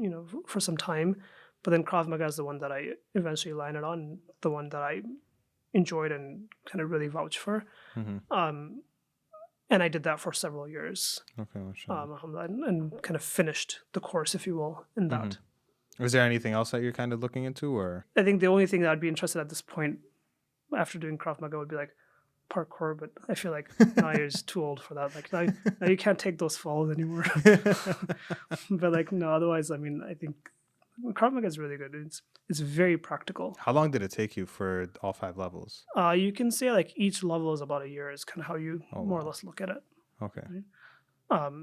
for some time. But then Krav Maga is the one that I eventually landed on, the one that I enjoyed and kind of really vouched for. And I did that for several years. Okay, and kind of finished the course, if you will, in that. Was there anything else that you're kind of looking into, or? I think the only thing that I'd be interested at this point, after doing Krav Maga, would be like parkour. But I feel like now you're just too old for that. Like now you can't take those falls anymore. But like no, otherwise, I mean, I think Krav Maga is really good. It's very practical. How long did it take you for all 5 levels? You can say like each level is about a year. Is kind of how you more or less look at it. Okay. Right?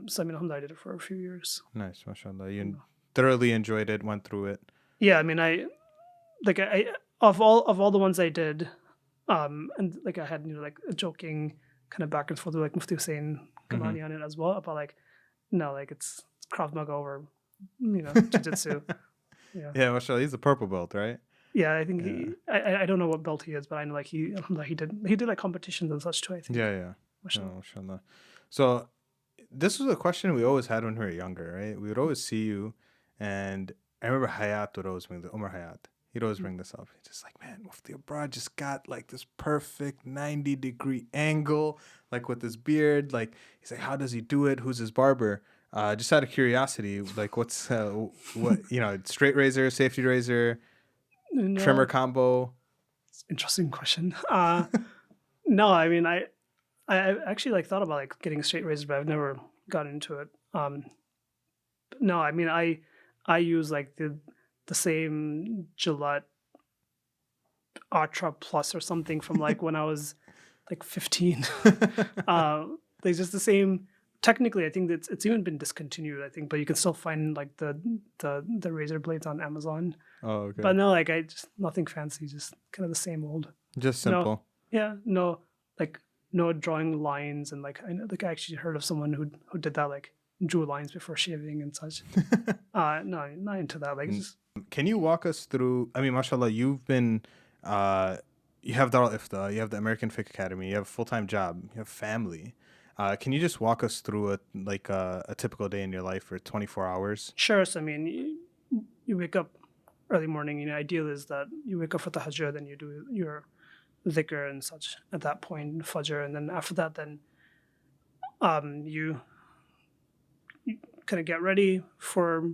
So I mean, alhamdulillah, I did it for a few years. Nice, mashallah. You thoroughly enjoyed it. Went through it. Yeah, I mean, I of all the ones I did, and like I had like a joking kind of back and forth with like Mufti Hussain Kamani on it as well about like no, like it's Krav Maga over Jiu-Jitsu. Yeah, mashallah, he's a purple belt, right? Yeah, I think I don't know what belt he is, but I know like he did like competitions and such too, I think. Yeah. Mashallah. So this was a question we always had when we were younger, right? We would always see you, and I remember Hayat would always bring Umar Hayat. He'd always bring this up. He's just like, man, Mufti Abrar just got like this perfect 90-degree angle, like with his beard. Like he's like, how does he do it? Who's his barber? Just out of curiosity, like what's straight razor, safety razor? trimmer combo? Interesting question. No, I mean, I actually like thought about like getting a straight razor, but I've never got into it. No, I mean, I use like the same Gillette Ultra Plus or something from like when I was like 15. They just the same. Technically, I think that it's even been discontinued. I think, but you can still find like the razor blades on Amazon. Oh, okay. But no, like I just nothing fancy, just kind of the same old. Just simple. No, like no drawing lines and like I know like I actually heard of someone who did that, like drew lines before shaving and such. No, not into that. Like, just Can you walk us through? I mean, mashallah, you've been, you have Darul Iftaa, you have the American Fiqh Academy, you have a full-time job, you have family. Can you just walk us through a typical day in your life for 24 hours? sure. So I mean, you wake up early morning. You know, ideal is that you wake up for the Tahajjud, then you do your dhikr and such at that point, Fajr, and then after that, then you kind of get ready for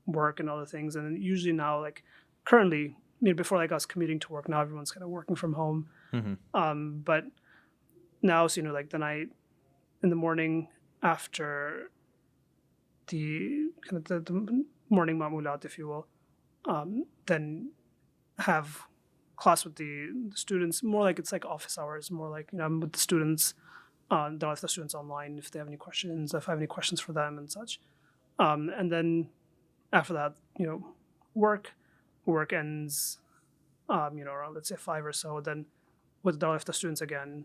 work and other things. And then usually now, like currently, before like us commuting to work, now everyone's kind of working from home. Mm-hmm. But now, so like the night in the morning after the kind of the morning ma'mulat, if you will, then have class with the students. More like it's like office hours. More like I'm with the students. They'll have the students online if they have any questions. If I have any questions for them and such. And then after that, work ends, around let's say 5 or so. Then with the students again.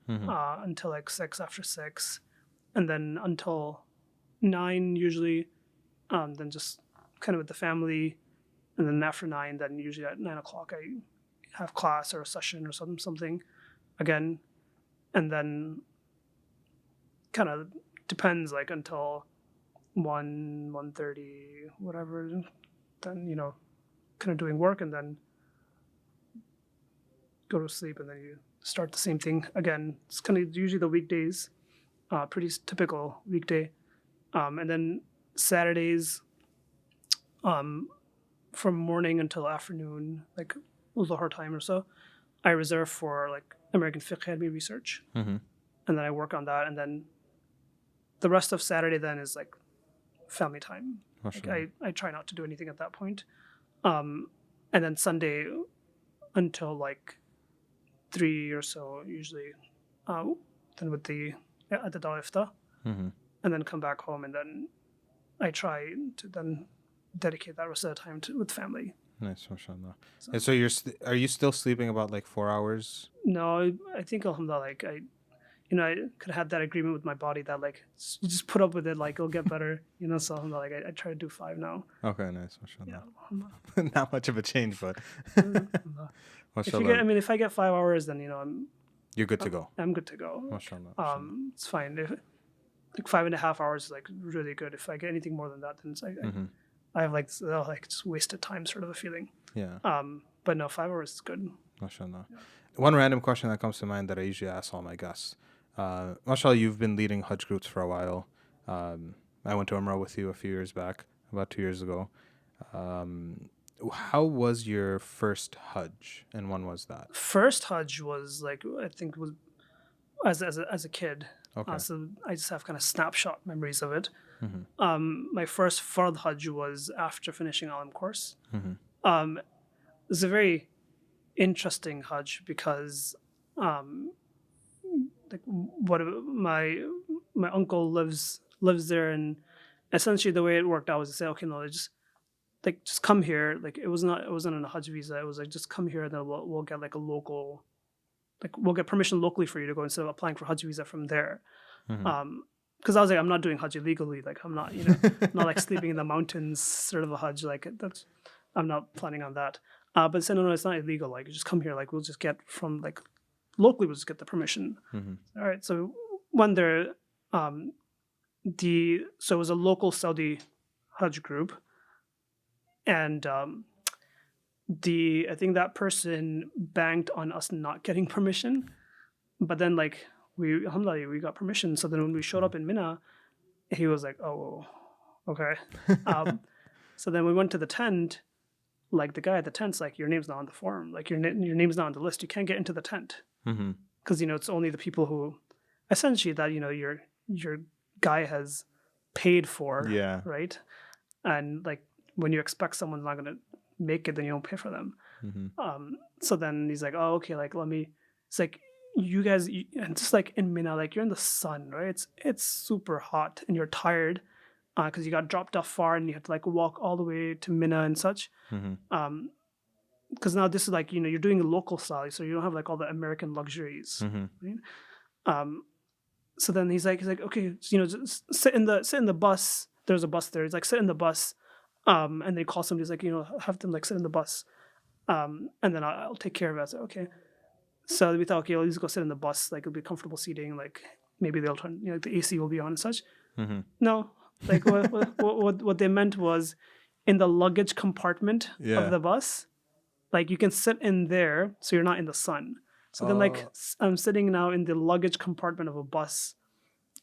Mm-hmm. Until like 6, after 6, and then until 9 usually, then just kind of with the family, and then after 9, then usually at 9 o'clock I have class or a session or something again, and then kind of depends like until 1:30, whatever, then kind of doing work and then go to sleep, and then you start the same thing again. It's kind of usually the weekdays, pretty typical weekday. And then Saturdays, from morning until afternoon, like Zuhr time or so, I reserve for like American Fiqh Academy research. Mm-hmm. And then I work on that. And then the rest of Saturday then is like family time. Like I try not to do anything at that point. And then Sunday until like 3 or so usually, then with at the Darul Iftaa, Mm-hmm. and then come back home, and then I try to then dedicate that rest of the time with family. Nice, mashallah. And so are you still sleeping about like 4 hours? No, I think alhamdulillah, like I could have had that agreement with my body that like you just put up with it, like it'll get better, so alhamdulillah, like I try to do 5 now. Okay, nice, mashallah. Yeah, Not much of a change, but mashallah. If I get 5 hours, then you're good to go. I'm good to go. Mashallah. It's fine. If like 5.5 hours is like really good. If I get anything more than that, then it's like I have like just wasted time sort of a feeling. Yeah. But no, 5 hours is good. Mashallah. Yeah. One random question that comes to mind that I usually ask all my guests. Mashallah, you've been leading Hajj groups for a while. I went to Umrah with you a few years back, about 2 years ago. How was your first Hajj, and when was that? First Hajj was like, I think was as a kid. Okay. So I just have kind of snapshot memories of it. Mm-hmm. My first Fard Hajj was after finishing Alim course. Mm-hmm. It was a very interesting Hajj because like what my uncle lives there, and essentially the way it worked out was to say, okay, no, just come here. Like it wasn't on a Hajj visa. It was like just come here, and then we'll get like a local, like we'll get permission locally for you to go instead of applying for Hajj visa from there. Mm-hmm. Because I was like, I'm not doing Hajj illegally. Like I'm not, not like sleeping in the mountains sort of a Hajj. Like I'm not planning on that. But they said, no, it's not illegal. Like you just come here. Like we'll just get from like locally, we'll just get the permission. Mm-hmm. All right. So when there, so it was a local Saudi Hajj group, and I think that person banked on us not getting permission, but then like alhamdulillah, we got permission. So then when we showed up in Mina, he was like, oh, okay. So then we went to the tent, like the guy at the tent's like, your name's not on the form, like your name's not on the list, you can't get into the tent, because it's only the people who essentially that your guy has paid for, right? And like when you expect someone's not going to make it, then you don't pay for them. So then he's like, oh, okay, like it's like, you guys, and just like in Mina, like you're in the sun, right? It's super hot and you're tired because you got dropped off far and you had to like walk all the way to Mina and such. Because now this is like, you're doing a local style, so you don't have like all the American luxuries, right? So then he's like, okay, just sit in the bus. There's a bus there. He's like, sit in the bus, and then he calls somebody. He's like, have them like sit in the bus, and then I'll take care of it. I said, okay. So we thought, okay, well, let's go sit in the bus. Like it'll be comfortable seating. Like maybe they'll turn, the AC will be on and such. No, like what they meant was in the luggage compartment of the bus. Like you can sit in there, so you're not in the sun. So then, like, I'm sitting now in the luggage compartment of a bus,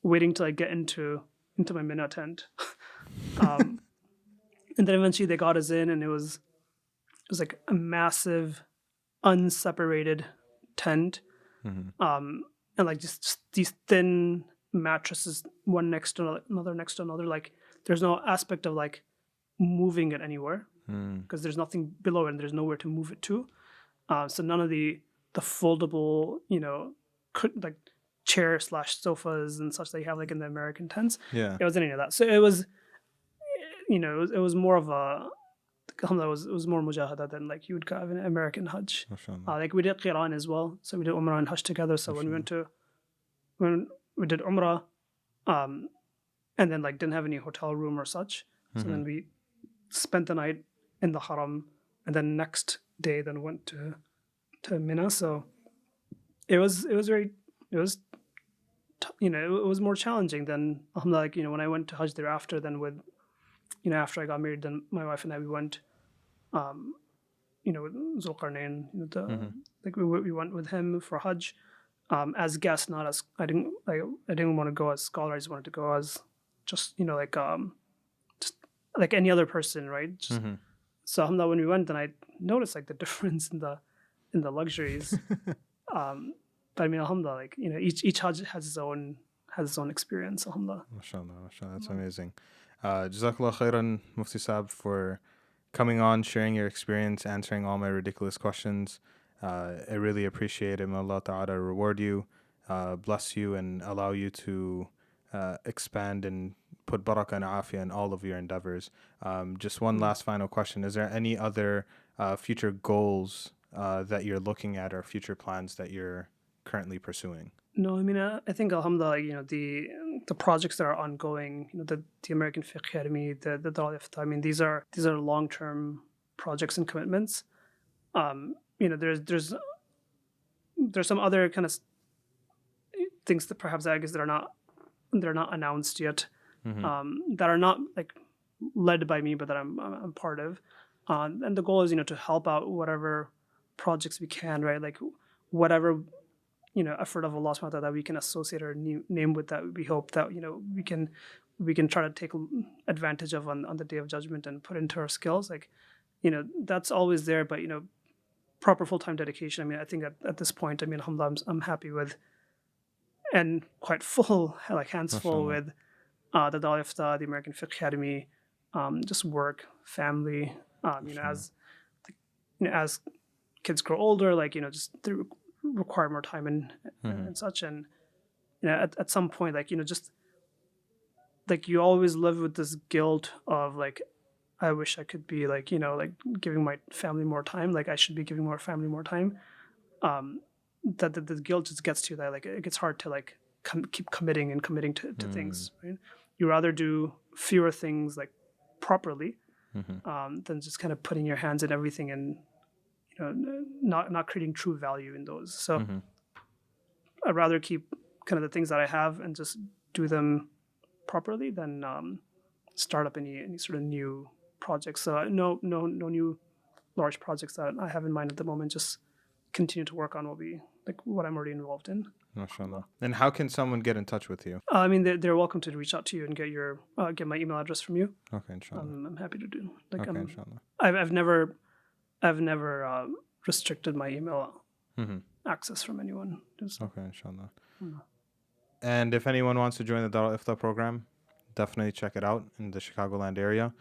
waiting to like get into my Mina tent. And then eventually they got us in, and it was like a massive, unseparated tent, and like just these thin mattresses, one next to another. Like, there's no aspect of like moving it anywhere because there's nothing below it, and there's nowhere to move it to. So none of the foldable, like chair/sofas and such that you have like in the American tents. Yeah, it wasn't any of that. So it was, it was more of a, it was more mujahada than like you would have an American Hajj. Like we did Qiran as well, so we did Umrah and Hajj together. So when we did Umrah, and then like didn't have any hotel room or such, so then we spent the night in the Haram, and then next day then went to Mina. So it was more challenging than like when I went to Hajj thereafter. Then with after I got married, then my wife and I we went with Zulqarnain, like we went with him for Hajj as guests, not as I didn't want to go as scholar. I just wanted to go as just just like any other person, right? So alhamdulillah, when we went, then I noticed like the difference in the luxuries. But I mean, alhamdulillah, like each Hajj has its own experience. Alhamdulillah. MashaAllah, that's amazing. Jazakallah khairan, Mufti Saab, for coming on, sharing your experience, answering all my ridiculous questions. I really appreciate it. May Allah Ta'ala reward you, bless you, and allow you to expand and put barakah and afiyah in all of your endeavors. Just one last final question. Is there any other future goals that you're looking at, or future plans that you're currently pursuing? No, I mean, I think alhamdulillah, the projects that are ongoing, the American Fiqh Academy, the Darul Iftaa, I mean, these are long-term projects and commitments. There's some other kind of things that perhaps I guess they're not announced yet, that are not like led by me, but that I'm part of. And the goal is to help out whatever projects we can, right? Like whatever effort of Allah subhanahu wa ta'ala that we can associate our name with, that we hope that we can try to take advantage of on the Day of Judgment and put into our skills. Like that's always there, but proper full-time dedication. I mean, I think at this point, I mean, alhamdulillah, I'm happy with, and quite full, like hands full with the Darul Iftaa, the American Fiqh Academy, just work, family. As kids grow older, like just they require more time and such. And at some point, like just like you always live with this guilt of like, I wish I could be like like giving my family more time. Like I should be giving my family more time. That the guilt just gets to you, that like it gets hard to like keep committing to things. Right? You rather do fewer things like properly than just kind of putting your hands in everything and not creating true value in those. So I'd rather keep kind of the things that I have and just do them properly than start up any sort of new projects. So no new large projects that I have in mind at the moment. Just continue to work on what I'm already involved in. MashaAllah. And how can someone get in touch with you? I mean, they're welcome to reach out to you and get my email address from you. Okay, inshallah. I'm happy to do. Okay, inshallah. I've never I've never restricted my email Mm-hmm. access from anyone. Just, Okay, inshallah. mm. And if anyone wants to join the Darul Ifta program, definitely check it out in the Chicagoland area.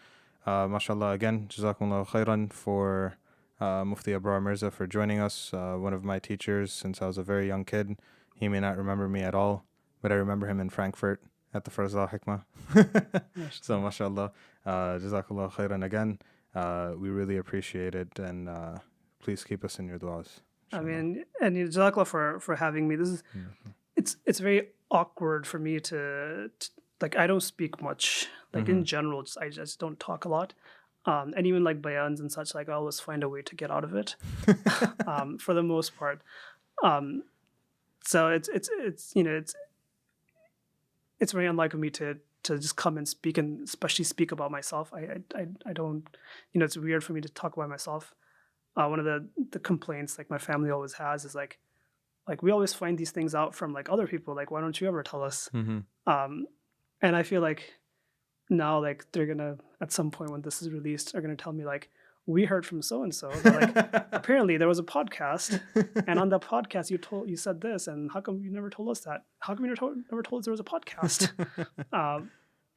MashaAllah, again, Jazakumullah khairan for Mufti Abrar Mirza for joining us. One of my teachers since I was a very young kid. He may not remember me at all, but I remember him in Frankfurt at the first Hikmah. So, MashaAllah, Jazakumullah khairan again. We really appreciate it, and please keep us in your du'as. I mean, and Jazakallah for having me. This is it's very awkward for me to like, I don't speak much, like in general, I just don't talk a lot. And even like bayans and such, like I always find a way to get out of it for the most part. So it's very unlike of me to just come and speak, and especially speak about myself. I don't, it's weird for me to talk about myself. One of the complaints like my family always has is like we always find these things out from like other people. Like, why don't you ever tell us? And I feel like now, like, they're gonna, at some point when this is released, are gonna tell me like, we heard from so and so, like apparently there was a podcast, and on the podcast you said this, and how come you never told us that? How come you never told us there was a podcast?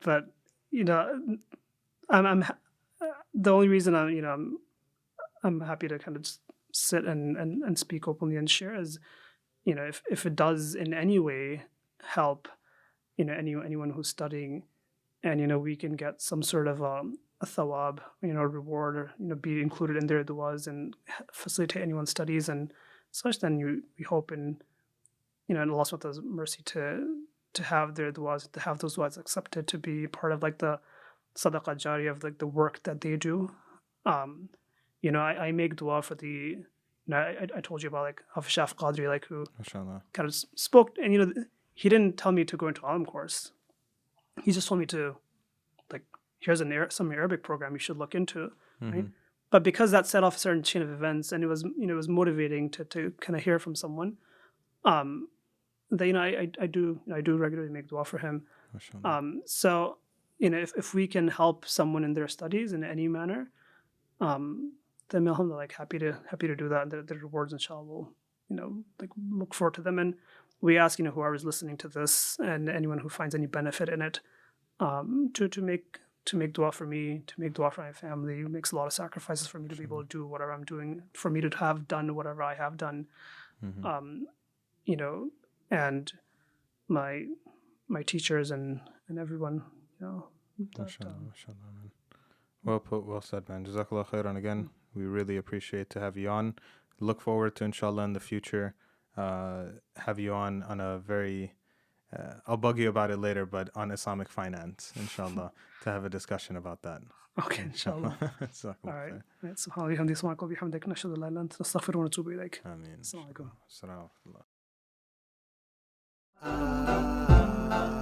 But I'm the only reason I'm happy to kind of just sit and speak openly and share is, if it does in any way help, anyone who's studying, and we can get some sort of a thawab, reward, or be included in their du'as and facilitate anyone's studies and such, then we hope in Allah subhanahu wa ta'ala's mercy to have their du'as, to have those du'as accepted, to be part of like the sadaqah jari of like the work that they do. I make dua for the, I told you about like Hafiz Shaf Qadri, like who kind of spoke, and he didn't tell me to go into Alim course. He just told me to, like, here's some Arabic program you should look into, right? But because that set off a certain chain of events, and it was motivating to kind of hear from someone, that I do regularly make dua for him. So if we can help someone in their studies in any manner, then alhamdulillah, like happy to do that. And the rewards, inshallah, will like look forward to them. And we ask whoever's listening to this and anyone who finds any benefit in it, to make dua for me, to make dua for my family. It makes a lot of sacrifices for me to be able to do whatever I'm doing, for me to have done whatever I have done. And my teachers and everyone, Mashallah, man. Well put, well said, man. Jazakallah khairan again. We really appreciate to have you on. Look forward to, inshallah, in the future, have you on a very, I'll bug you about it later, but on Islamic finance, inshallah, to have a discussion about that. Okay, inshallah. All right. Subhanallah, hamdika wa bihamdika, nashhadu an la ilaha illa anta, nastaghfiruka wa natubu ilayk. Ameen. Assalamu alaikum. Assalamu alaikum.